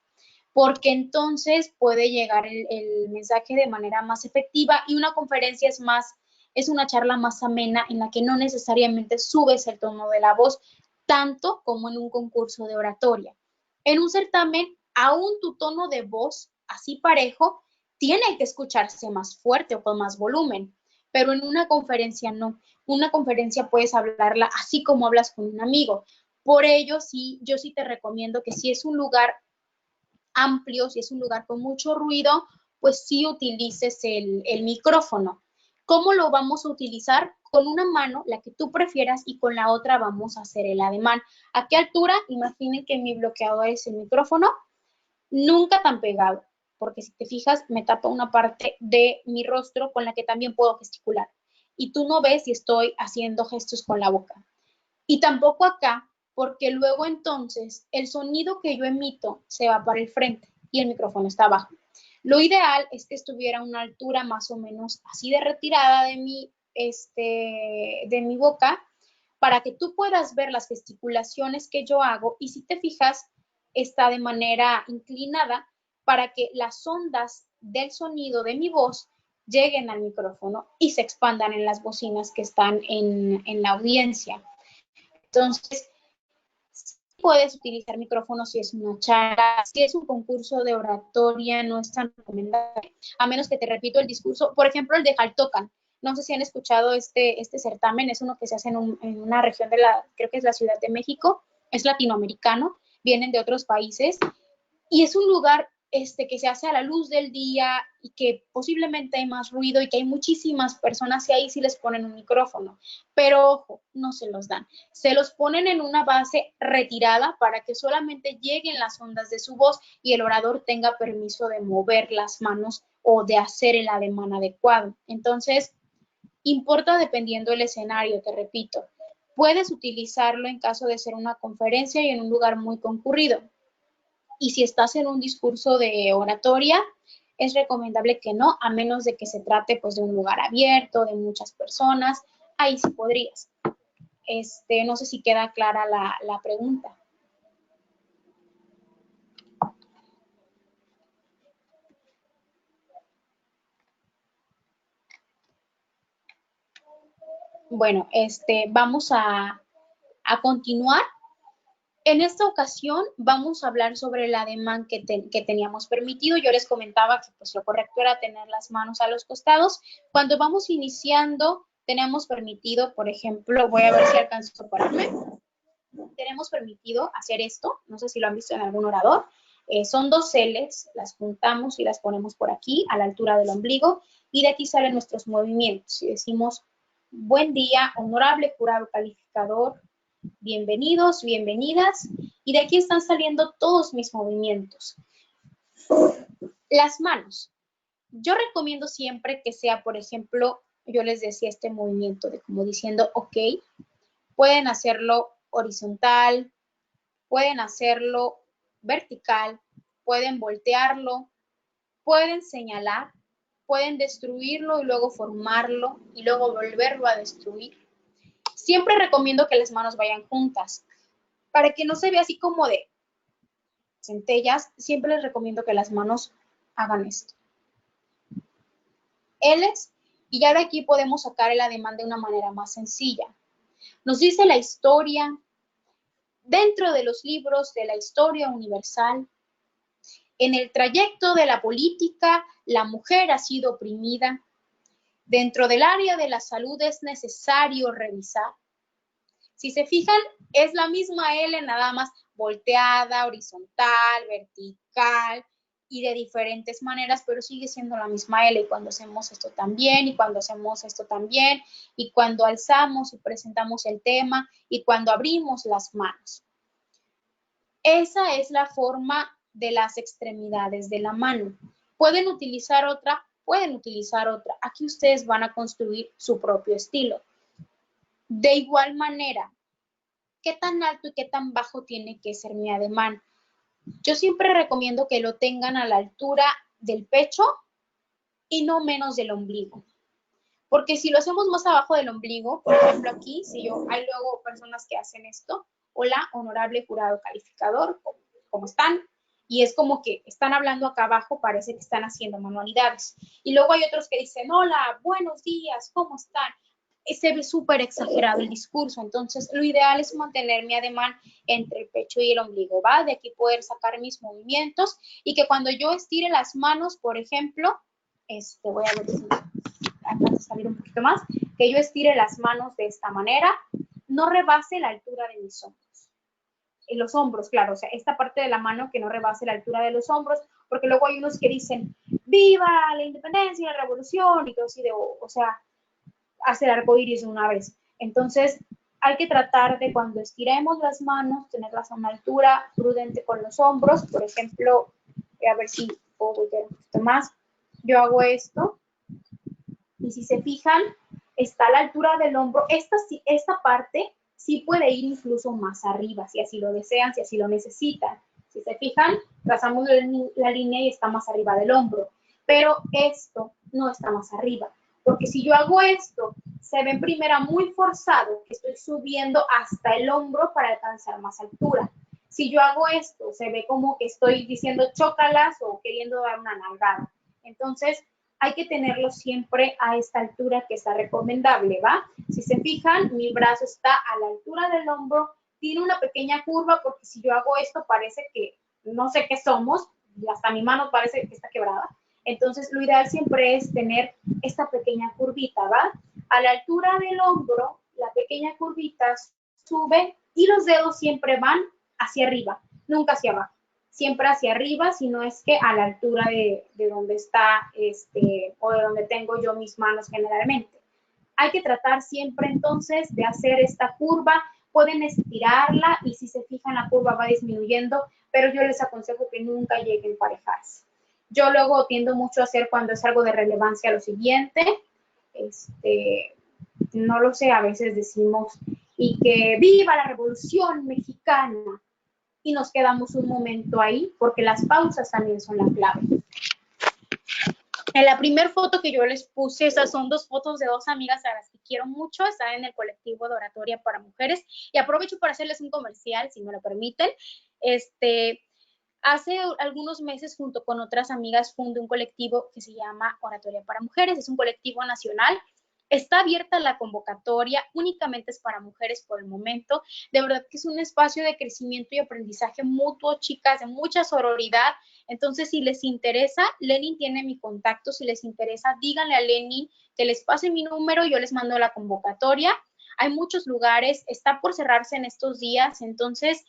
porque entonces puede llegar el mensaje de manera más efectiva y una conferencia es una charla más amena en la que no necesariamente subes el tono de la voz, tanto como en un concurso de oratoria. En un certamen, aún tu tono de voz, así parejo, tiene que escucharse más fuerte o con más volumen, pero en una conferencia no. Una conferencia puedes hablarla así como hablas con un amigo. Por ello, sí, yo sí te recomiendo que si es un lugar amplio, si es un lugar con mucho ruido, pues sí utilices el micrófono. ¿Cómo lo vamos a utilizar? Con una mano, la que tú prefieras, y con la otra vamos a hacer el ademán. ¿A qué altura? Imaginen que mi bloqueador es el micrófono, nunca tan pegado, porque si te fijas, me tapa una parte de mi rostro con la que también puedo gesticular. Y tú no ves si estoy haciendo gestos con la boca. Y tampoco acá, porque luego entonces el sonido que yo emito se va para el frente y el micrófono está abajo. Lo ideal es que estuviera a una altura más o menos así de retirada de mi boca, para que tú puedas ver las gesticulaciones que yo hago, y si te fijas, está de manera inclinada para que las ondas del sonido de mi voz lleguen al micrófono y se expandan en las bocinas que están en la audiencia. Entonces, puedes utilizar micrófono si es una charla, si es un concurso de oratoria, no es tan recomendable, a menos que te repito el discurso. Por ejemplo, el de Jaltocan. No sé si han escuchado este certamen, es uno que se hace en una región creo que es la Ciudad de México, es latinoamericano, vienen de otros países, y es un lugar que se hace a la luz del día y que posiblemente hay más ruido y que hay muchísimas personas, y ahí sí les ponen un micrófono, pero ojo, no se los dan, se los ponen en una base retirada para que solamente lleguen las ondas de su voz y el orador tenga permiso de mover las manos o de hacer el ademán adecuado. Entonces, importa dependiendo del escenario, te repito. Puedes utilizarlo en caso de ser una conferencia y en un lugar muy concurrido. Y si estás en un discurso de oratoria, es recomendable que no, a menos de que se trate pues de un lugar abierto, de muchas personas, ahí sí podrías. No sé si queda clara la pregunta. Bueno, vamos a continuar. En esta ocasión vamos a hablar sobre el ademán que teníamos permitido. Yo les comentaba que pues lo correcto era tener las manos a los costados. Cuando vamos iniciando, tenemos permitido, por ejemplo, voy a ver si alcanzo a pararme. Tenemos permitido hacer esto, no sé si lo han visto en algún orador. Son dos L's, las juntamos y las ponemos por aquí, a la altura del ombligo, y de aquí salen nuestros movimientos. Y decimos, buen día, honorable jurado calificador, bienvenidos, bienvenidas, y de aquí están saliendo todos mis movimientos. Las manos. Yo recomiendo siempre que sea, por ejemplo, yo les decía este movimiento de como diciendo, ok, pueden hacerlo horizontal, pueden hacerlo vertical, pueden voltearlo, pueden señalar, pueden destruirlo y luego formarlo y luego volverlo a destruir. Siempre recomiendo que las manos vayan juntas. Para que no se vea así como de centellas, siempre les recomiendo que las manos hagan esto. L's, y ya de aquí podemos sacar el ademán de una manera más sencilla. Nos dice la historia, dentro de los libros de la historia universal, en el trayecto de la política, la mujer ha sido oprimida. Dentro del área de la salud es necesario revisar. Si se fijan, es la misma L, nada más volteada, horizontal, vertical y de diferentes maneras, pero sigue siendo la misma L. Y cuando hacemos esto también, y cuando hacemos esto también, y cuando alzamos y presentamos el tema, y cuando abrimos las manos. Esa es la forma de las extremidades de la mano. ¿Pueden utilizar otra? Pueden utilizar otra. Aquí ustedes van a construir su propio estilo. De igual manera, ¿qué tan alto y qué tan bajo tiene que ser mi ademán? Yo siempre recomiendo que lo tengan a la altura del pecho y no menos del ombligo. Porque si lo hacemos más abajo del ombligo, por ejemplo aquí, si yo, hay luego personas que hacen esto, hola, honorable jurado calificador, ¿cómo están? Y es como que están hablando acá abajo, parece que están haciendo manualidades. Y luego hay otros que dicen, hola, buenos días, ¿cómo están? Se ve súper exagerado el discurso, entonces lo ideal es mantener mi ademán entre el pecho y el ombligo, ¿va? De aquí poder sacar mis movimientos y que cuando yo estire las manos, por ejemplo, voy a ver si alcanza a salir un poquito más, que yo estire las manos de esta manera, no rebase la altura de mis hombros. En los hombros, claro, o sea, esta parte de la mano que no rebase la altura de los hombros, porque luego hay unos que dicen, ¡viva la independencia y la revolución! Y todo así de, o sea, hacer arcoíris de una vez. Entonces, hay que tratar de cuando estiremos las manos, tenerlas a una altura prudente con los hombros. Por ejemplo, voy a ver si puedo voltear un poquito más. Yo hago esto y si se fijan, está a la altura del hombro. Esta parte sí puede ir incluso más arriba, si así lo desean, si así lo necesitan. Si se fijan, trazamos la línea y está más arriba del hombro. Pero esto no está más arriba. Porque si yo hago esto, se ve en primera muy forzado que estoy subiendo hasta el hombro para alcanzar más altura. Si yo hago esto, se ve como que estoy diciendo chócalas o queriendo dar una nalgada. Entonces, hay que tenerlo siempre a esta altura que está recomendable, ¿va? Si se fijan, mi brazo está a la altura del hombro, tiene una pequeña curva porque si yo hago esto parece que no sé qué somos, y hasta mi mano parece que está quebrada. Entonces, lo ideal siempre es tener esta pequeña curvita, ¿va? A la altura del hombro, la pequeña curvita sube y los dedos siempre van hacia arriba, nunca hacia abajo. Siempre hacia arriba, si no es que a la altura de donde está, o de donde tengo yo mis manos generalmente. Hay que tratar siempre entonces de hacer esta curva, pueden estirarla y si se fijan la curva va disminuyendo, pero yo les aconsejo que nunca lleguen a emparejarse. Yo luego tiendo mucho a hacer cuando es algo de relevancia lo siguiente, no lo sé, a veces decimos, y que viva la Revolución Mexicana, y nos quedamos un momento ahí, porque las pausas también son la clave. En la primera foto que yo les puse, esas son dos fotos de dos amigas a las que quiero mucho, están en el colectivo de Oratoria para Mujeres, y aprovecho para hacerles un comercial, si me lo permiten. Hace algunos meses, junto con otras amigas, fundé un colectivo que se llama Oratoria para Mujeres. Es un colectivo nacional. Está abierta la convocatoria, únicamente es para mujeres por el momento. De verdad que es un espacio de crecimiento y aprendizaje mutuo, chicas, de mucha sororidad. Entonces, si les interesa, Lenin tiene mi contacto. Si les interesa, díganle a Lenin que les pase mi número, yo les mando la convocatoria. Hay muchos lugares, está por cerrarse en estos días, entonces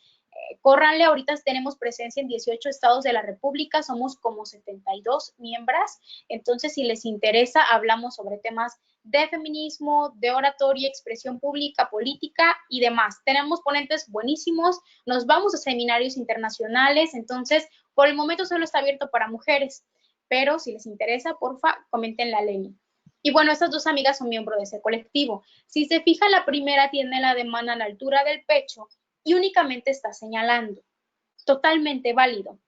córranle, ahorita tenemos presencia en 18 estados de la República, somos como 72 miembros, entonces si les interesa, hablamos sobre temas de feminismo, de oratoria, expresión pública, política y demás. Tenemos ponentes buenísimos, nos vamos a seminarios internacionales, entonces por el momento solo está abierto para mujeres, pero si les interesa, porfa, comenten la Lenin. Y bueno, estas dos amigas son miembros de ese colectivo. Si se fija, la primera tiene la demanda a la altura del pecho y únicamente está señalando. Totalmente válido.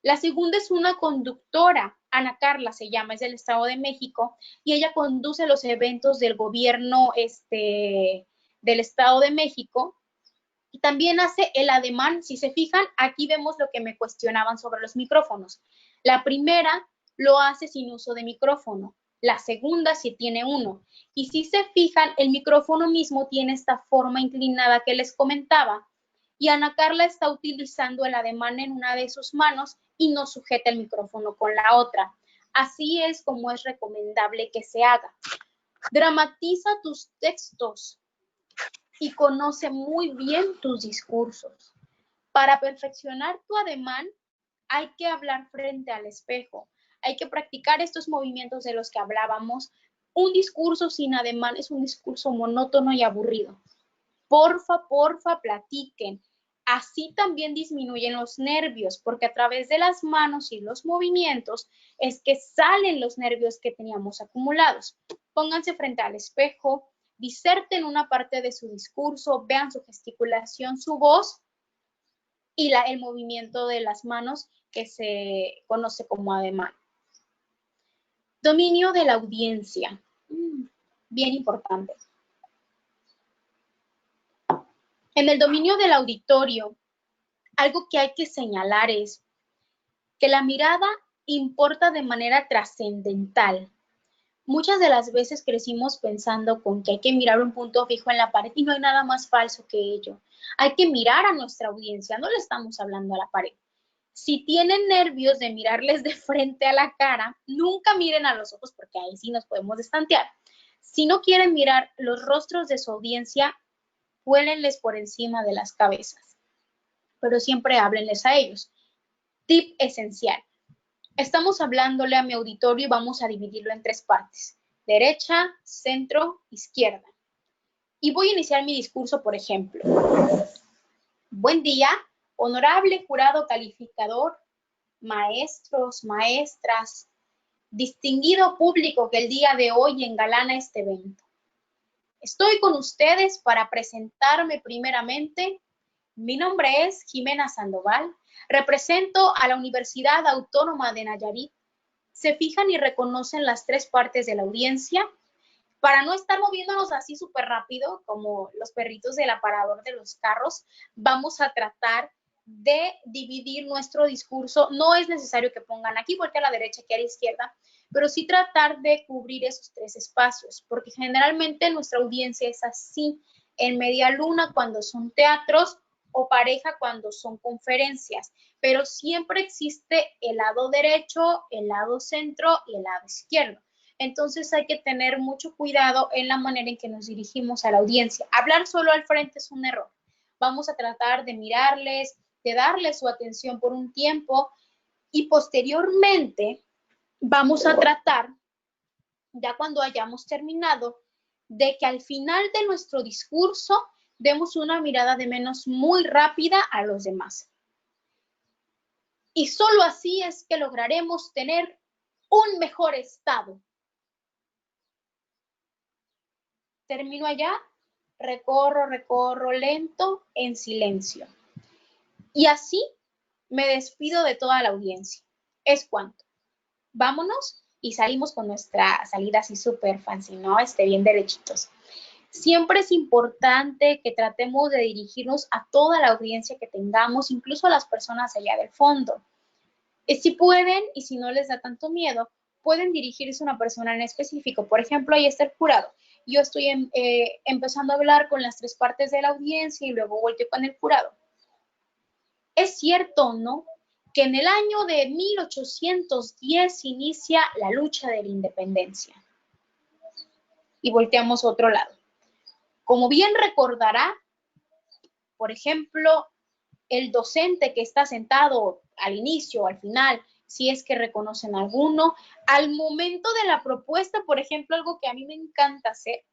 La segunda es una conductora, Ana Carla se llama, es del Estado de México, y ella conduce los eventos del gobierno del Estado de México, y también hace el ademán. Si se fijan, aquí vemos lo que me cuestionaban sobre los micrófonos. La primera lo hace sin uso de micrófono, la segunda sí tiene uno, y si se fijan, el micrófono mismo tiene esta forma inclinada que les comentaba, y Ana Carla está utilizando el ademán en una de sus manos y no sujeta el micrófono con la otra. Así es como es recomendable que se haga. Dramatiza tus textos y conoce muy bien tus discursos. Para perfeccionar tu ademán, hay que hablar frente al espejo. Hay que practicar estos movimientos de los que hablábamos. Un discurso sin ademán es un discurso monótono y aburrido. Porfa, platiquen. Así también disminuyen los nervios, porque a través de las manos y los movimientos es que salen los nervios que teníamos acumulados. Pónganse frente al espejo, diserten una parte de su discurso, vean su gesticulación, su voz y el movimiento de las manos que se conoce como ademán. Dominio de la audiencia. bien importante. En el dominio del auditorio, algo que hay que señalar es que la mirada importa de manera trascendental. Muchas de las veces crecimos pensando con que hay que mirar un punto fijo en la pared y no hay nada más falso que ello. Hay que mirar a nuestra audiencia, no le estamos hablando a la pared. Si tienen nervios de mirarles de frente a la cara, nunca miren a los ojos porque ahí sí nos podemos destantear. Si no quieren mirar los rostros de su audiencia, vuélenles por encima de las cabezas, pero siempre háblenles a ellos. Tip esencial. Estamos hablándole a mi auditorio y vamos a dividirlo en 3 partes: derecha, centro, izquierda. Y voy a iniciar mi discurso, por ejemplo. Buen día, honorable jurado calificador, maestros, maestras, distinguido público que el día de hoy engalana este evento. Estoy con ustedes para presentarme primeramente. Mi nombre es Jimena Sandoval, represento a la Universidad Autónoma de Nayarit. ¿Se fijan y reconocen las 3 partes de la audiencia? Para no estar moviéndonos así súper rápido como los perritos del aparador de los carros, vamos a tratar de dividir nuestro discurso. No es necesario que pongan aquí, voltea a la derecha, aquí a la izquierda, pero sí tratar de cubrir esos 3 espacios, porque generalmente nuestra audiencia es así, en media luna cuando son teatros o pareja cuando son conferencias, pero siempre existe el lado derecho, el lado centro y el lado izquierdo. Entonces hay que tener mucho cuidado en la manera en que nos dirigimos a la audiencia. Hablar solo al frente es un error. Vamos a tratar de mirarles, de darles su atención por un tiempo y posteriormente vamos a tratar, ya cuando hayamos terminado, de que al final de nuestro discurso demos una mirada de menos muy rápida a los demás. Y solo así es que lograremos tener un mejor estado. Termino allá, recorro lento, en silencio. Y así me despido de toda la audiencia. Es cuanto. Vámonos y salimos con nuestra salida así súper fancy, ¿no? Bien derechitos. Siempre es importante que tratemos de dirigirnos a toda la audiencia que tengamos, incluso a las personas allá del fondo. Si pueden, y si no les da tanto miedo, pueden dirigirse a una persona en específico. Por ejemplo, ahí está el jurado. Yo estoy empezando a hablar con las 3 partes de la audiencia y luego volteo con el jurado. ¿Es cierto, no?, que en el año de 1810 inicia la lucha de la independencia. Y volteamos a otro lado. Como bien recordará, por ejemplo, el docente que está sentado al inicio o al final, si es que reconocen alguno, al momento de la propuesta, por ejemplo, algo que a mí me encanta hacer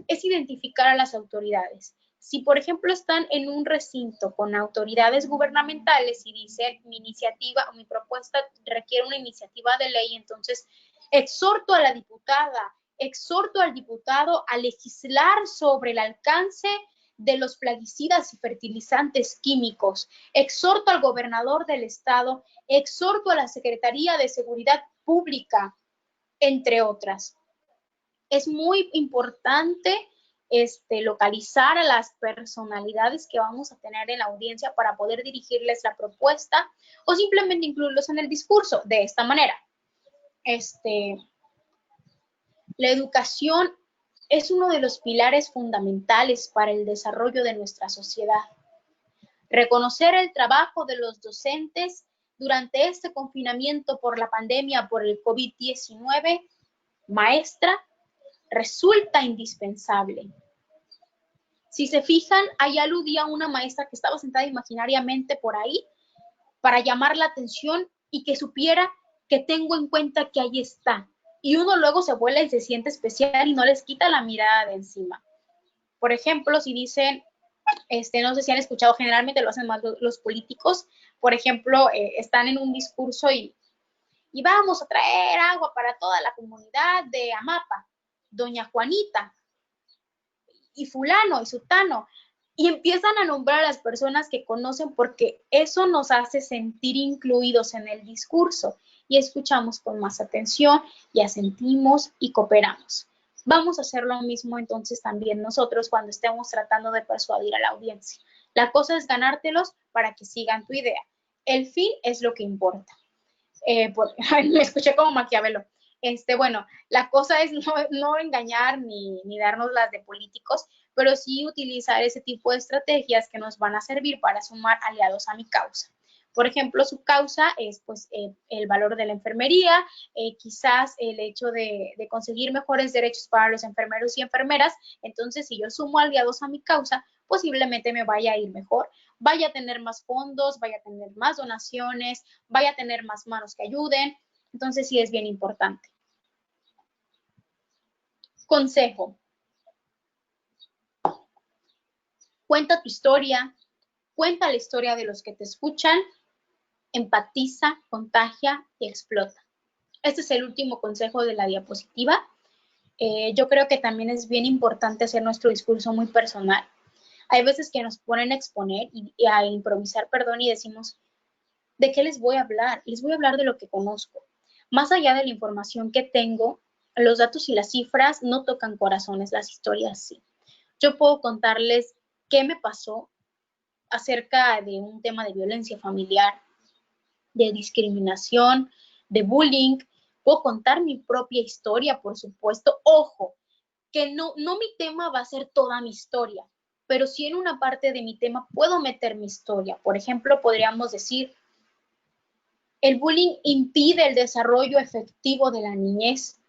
es identificar a las autoridades. Si, por ejemplo, están en un recinto con autoridades gubernamentales y dicen mi iniciativa o mi propuesta requiere una iniciativa de ley, entonces exhorto a la diputada, exhorto al diputado a legislar sobre el alcance de los plaguicidas y fertilizantes químicos, exhorto al gobernador del estado, exhorto a la Secretaría de Seguridad Pública, entre otras. Es muy importante localizar a las personalidades que vamos a tener en la audiencia para poder dirigirles la propuesta o simplemente incluirlos en el discurso de esta manera. La educación es uno de los pilares fundamentales para el desarrollo de nuestra sociedad. Reconocer el trabajo de los docentes durante este confinamiento por la pandemia por el COVID-19, maestra, resulta indispensable. Si se fijan, ahí aludía una maestra que estaba sentada imaginariamente por ahí para llamar la atención y que supiera que tengo en cuenta que ahí está. Y uno luego se vuela y se siente especial y no les quita la mirada de encima. Por ejemplo, si dicen, no sé si han escuchado, generalmente lo hacen más los políticos, por ejemplo, están en un discurso y vamos a traer agua para toda la comunidad de Amapa, doña Juanita, y fulano, y sutano, y empiezan a nombrar a las personas que conocen porque eso nos hace sentir incluidos en el discurso y escuchamos con más atención y asentimos y cooperamos. Vamos a hacer lo mismo entonces también nosotros cuando estemos tratando de persuadir a la audiencia. La cosa es ganártelos para que sigan tu idea. El fin es lo que importa. Me escuché como Maquiavelo. Bueno, la cosa es no engañar ni darnos las de políticos, pero sí utilizar ese tipo de estrategias que nos van a servir para sumar aliados a mi causa. Por ejemplo, su causa es pues, el valor de la enfermería, quizás el hecho de conseguir mejores derechos para los enfermeros y enfermeras. Entonces, si yo sumo aliados a mi causa, posiblemente me vaya a ir mejor, vaya a tener más fondos, vaya a tener más donaciones, vaya a tener más manos que ayuden. Entonces, sí es bien importante. Consejo. Cuenta tu historia, cuenta la historia de los que te escuchan, empatiza, contagia y explota. Este es el último consejo de la diapositiva. Yo creo que también es bien importante hacer nuestro discurso muy personal. Hay veces que nos ponen a exponer y a improvisar, y decimos, ¿de qué les voy a hablar? Les voy a hablar de lo que conozco. Más allá de la información que tengo, los datos y las cifras no tocan corazones, las historias sí. Yo puedo contarles qué me pasó acerca de un tema de violencia familiar, de discriminación, de bullying. Puedo contar mi propia historia, por supuesto. Ojo, que no mi tema va a ser toda mi historia, pero sí en una parte de mi tema puedo meter mi historia. Por ejemplo, podríamos decir, el bullying impide el desarrollo efectivo de la niñez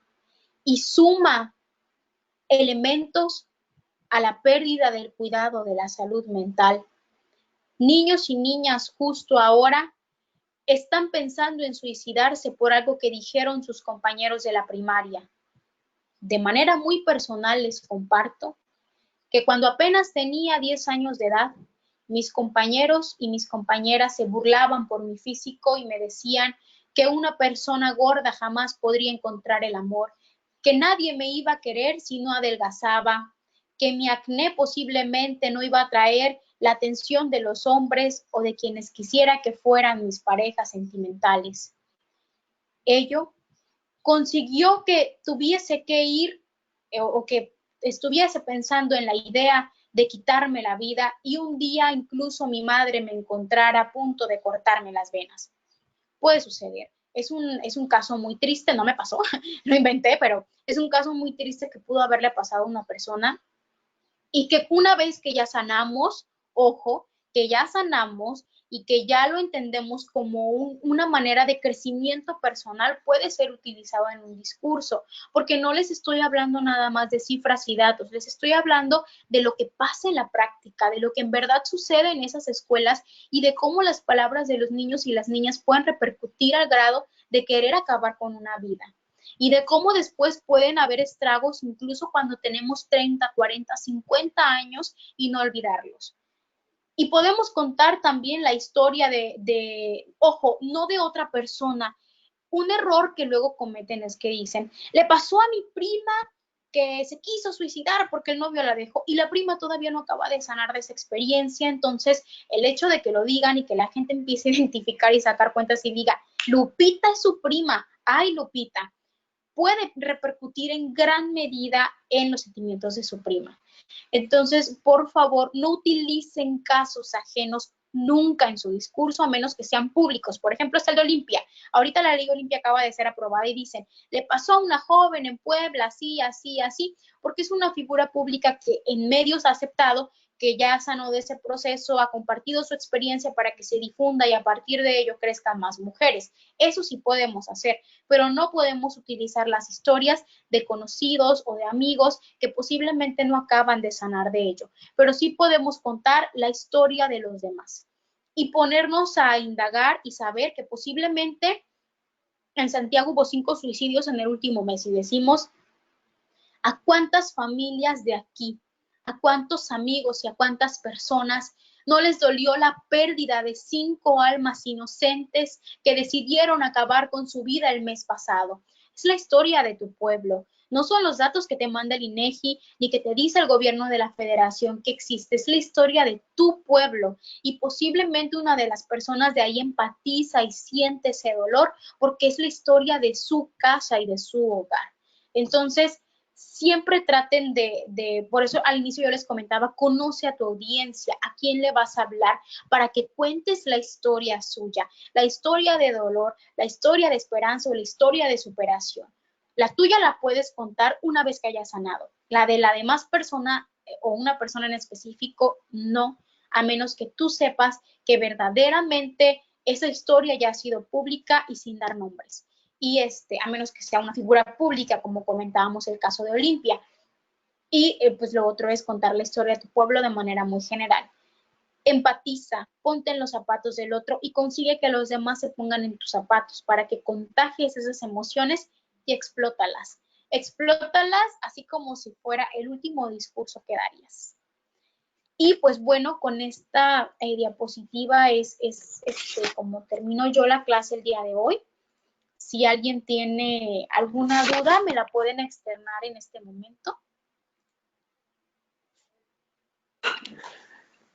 y suma elementos a la pérdida del cuidado de la salud mental. Niños y niñas justo ahora están pensando en suicidarse por algo que dijeron sus compañeros de la primaria. De manera muy personal les comparto que cuando apenas tenía 10 años de edad, mis compañeros y mis compañeras se burlaban por mi físico y me decían que una persona gorda jamás podría encontrar el amor, que nadie me iba a querer si no adelgazaba, que mi acné posiblemente no iba a atraer la atención de los hombres o de quienes quisiera que fueran mis parejas sentimentales. Ello consiguió que tuviese que ir o que estuviese pensando en la idea de quitarme la vida y un día incluso mi madre me encontrara a punto de cortarme las venas. Puede suceder. Es un caso muy triste, no me pasó, lo inventé, pero es un caso muy triste que pudo haberle pasado a una persona y que una vez que ya sanamos, ojo, que ya sanamos y que ya lo entendemos como una manera de crecimiento personal, puede ser utilizado en un discurso, porque no les estoy hablando nada más de cifras y datos, les estoy hablando de lo que pasa en la práctica, de lo que en verdad sucede en esas escuelas y de cómo las palabras de los niños y las niñas pueden repercutir al grado de querer acabar con una vida. Y de cómo después pueden haber estragos incluso cuando tenemos 30, 40, 50 años y no olvidarlos. Y podemos contar también la historia ojo, no de otra persona. Un error que luego cometen es que dicen, le pasó a mi prima que se quiso suicidar porque el novio la dejó y la prima todavía no acaba de sanar de esa experiencia. Entonces, el hecho de que lo digan y que la gente empiece a identificar y sacar cuentas y diga, Lupita es su prima, ay Lupita, puede repercutir en gran medida en los sentimientos de su prima. Entonces, por favor, no utilicen casos ajenos nunca en su discurso, a menos que sean públicos. Por ejemplo, está el de Olimpia. Ahorita la Ley Olimpia acaba de ser aprobada y dicen, le pasó a una joven en Puebla, así, así, así, porque es una figura pública que en medios ha aceptado que ya sanó de ese proceso, ha compartido su experiencia para que se difunda y a partir de ello crezcan más mujeres. Eso sí podemos hacer, pero no podemos utilizar las historias de conocidos o de amigos que posiblemente no acaban de sanar de ello, pero sí podemos contar la historia de los demás y ponernos a indagar y saber que posiblemente en Santiago hubo 5 suicidios en el último mes y decimos, ¿a cuántas familias de aquí, a cuántos amigos y a cuántas personas no les dolió la pérdida de 5 almas inocentes que decidieron acabar con su vida el mes pasado? Es la historia de tu pueblo. No son los datos que te manda el INEGI ni que te dice el gobierno de la federación que existe. Es la historia de tu pueblo y posiblemente una de las personas de ahí empatiza y siente ese dolor porque es la historia de su casa y de su hogar. Entonces, siempre traten por eso al inicio yo les comentaba, conoce a tu audiencia, a quién le vas a hablar, para que cuentes la historia suya, la historia de dolor, la historia de esperanza o la historia de superación. La tuya la puedes contar una vez que hayas sanado. La de la demás persona o una persona en específico, no, a menos que tú sepas que verdaderamente esa historia ya ha sido pública y sin dar nombres. Y a menos que sea una figura pública, como comentábamos el caso de Olimpia. Y pues lo otro es contar la historia de tu pueblo de manera muy general. Empatiza, ponte en los zapatos del otro y consigue que los demás se pongan en tus zapatos para que contagies esas emociones y explótalas. Explótalas así como si fuera el último discurso que darías. Y pues bueno, con esta diapositiva es como termino yo la clase el día de hoy. Si alguien tiene alguna duda, me la pueden externar en este momento.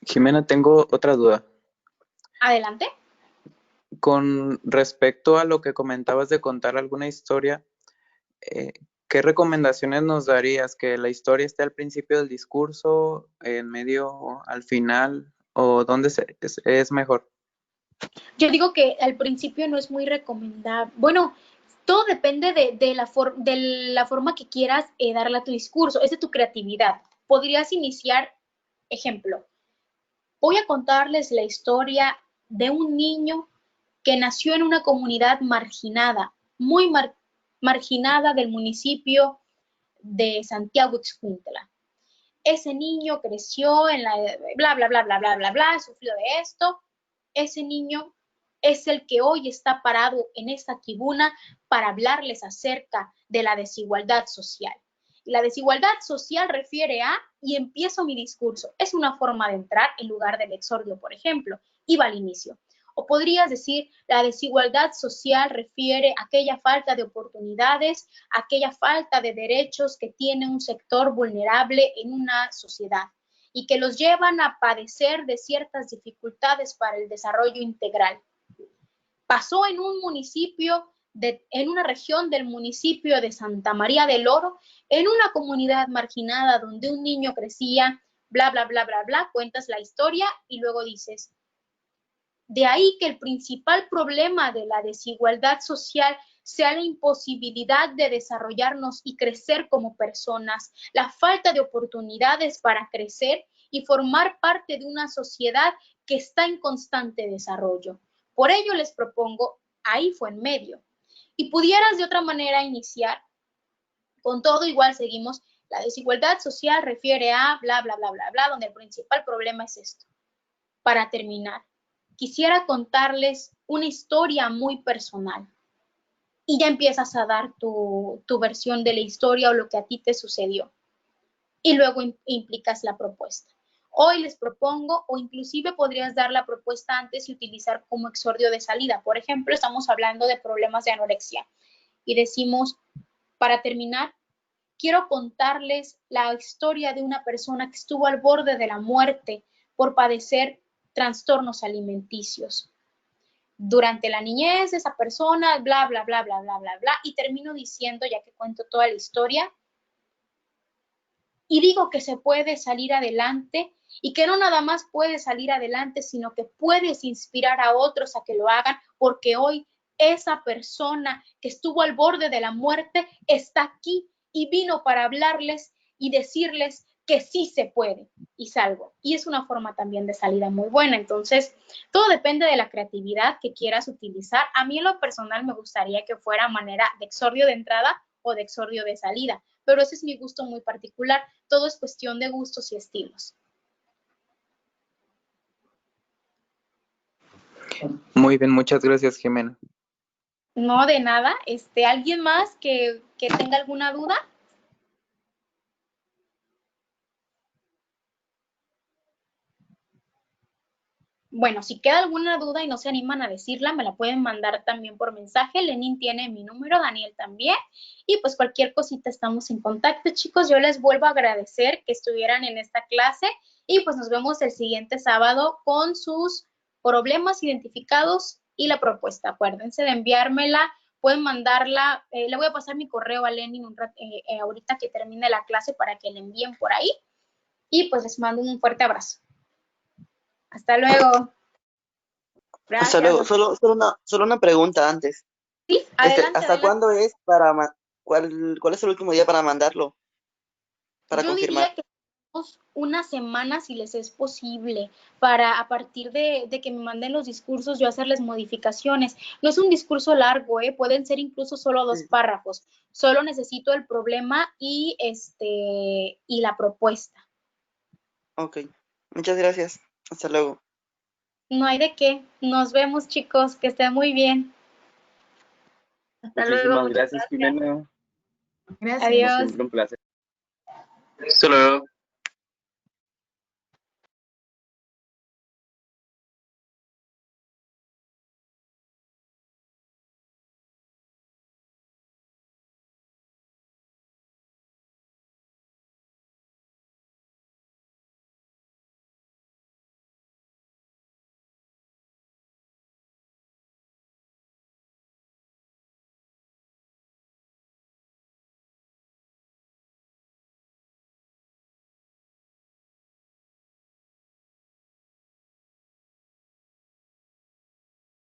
Jimena, tengo otra duda. Adelante. Con respecto a lo que comentabas de contar alguna historia, ¿qué recomendaciones nos darías? ¿Que la historia esté al principio del discurso, en medio, al final, o dónde es mejor? Yo digo que al principio no es muy recomendable. Bueno, todo depende de la forma que quieras darle a tu discurso, es de tu creatividad. Podrías iniciar, ejemplo, voy a contarles la historia de un niño que nació en una comunidad marginada, muy marginada del municipio de Santiago Ixcuintla. Ese niño creció en la bla, bla, bla, bla, bla, bla, bla, sufrió de esto. Ese niño es el que hoy está parado en esta tribuna para hablarles acerca de la desigualdad social. Y la desigualdad social refiere a, y empiezo mi discurso, es una forma de entrar en lugar del exordio, por ejemplo, iba al inicio. O podrías decir, la desigualdad social refiere a aquella falta de oportunidades, aquella falta de derechos que tiene un sector vulnerable en una sociedad y que los llevan a padecer de ciertas dificultades para el desarrollo integral. Pasó en un municipio, en una región del municipio de Santa María del Oro, en una comunidad marginada donde un niño crecía, bla, bla, bla, bla, bla, cuentas la historia y luego dices, de ahí que el principal problema de la desigualdad social sea la imposibilidad de desarrollarnos y crecer como personas, la falta de oportunidades para crecer y formar parte de una sociedad que está en constante desarrollo. Por ello les propongo, ahí fue en medio. Y pudieras de otra manera iniciar, con todo igual seguimos, la desigualdad social refiere a bla, bla, bla, bla, bla, donde el principal problema es esto. Para terminar, quisiera contarles una historia muy personal y ya empiezas a dar tu versión de la historia o lo que a ti te sucedió y luego implicas la propuesta. Hoy les propongo, o inclusive podrías dar la propuesta antes y utilizar como exordio de salida. Por ejemplo, estamos hablando de problemas de anorexia y decimos, para terminar, quiero contarles la historia de una persona que estuvo al borde de la muerte por padecer trastornos alimenticios. Durante la niñez, esa persona, bla, bla, bla, bla, bla, bla, bla, y termino diciendo, ya que cuento toda la historia, y digo que se puede salir adelante y que no nada más puedes salir adelante, sino que puedes inspirar a otros a que lo hagan, porque hoy esa persona que estuvo al borde de la muerte está aquí y vino para hablarles y decirles que sí se puede y salgo. Y es una forma también de salida muy buena. Entonces, todo depende de la creatividad que quieras utilizar. A mí en lo personal me gustaría que fuera manera de exordio de entrada o de exordio de salida, pero ese es mi gusto muy particular. Todo es cuestión de gustos y estilos. Muy bien, muchas gracias, Jimena. No, de nada. ¿Alguien más que tenga alguna duda? Bueno, si queda alguna duda y no se animan a decirla, me la pueden mandar también por mensaje. Lenin tiene mi número, Daniel también. Y pues cualquier cosita estamos en contacto, chicos. Yo les vuelvo a agradecer que estuvieran en esta clase y pues nos vemos el siguiente sábado con sus problemas identificados y la propuesta. Acuérdense de enviármela pueden mandarla, le voy a pasar mi correo a Lenin ahorita que termine la clase para que le envíen por ahí. Y pues les mando un fuerte abrazo. Hasta luego. Gracias. Hasta luego. Solo una pregunta antes. Sí, adelante, ¿Hasta adelante. cuándo es cuál es el último día para mandarlo? Para Yo confirmar. diría que tenemos una semana, si les es posible, para a partir de que me manden los discursos, yo hacerles modificaciones. No es un discurso largo, pueden ser incluso solo 2 párrafos. Solo necesito el problema y la propuesta. Ok. Muchas gracias. Hasta luego. No hay de qué. Nos vemos, chicos. Que estén muy bien. Hasta luego. Muchísimas Muchas gracias, Jimena. Adiós. Siempre un placer. Hasta luego.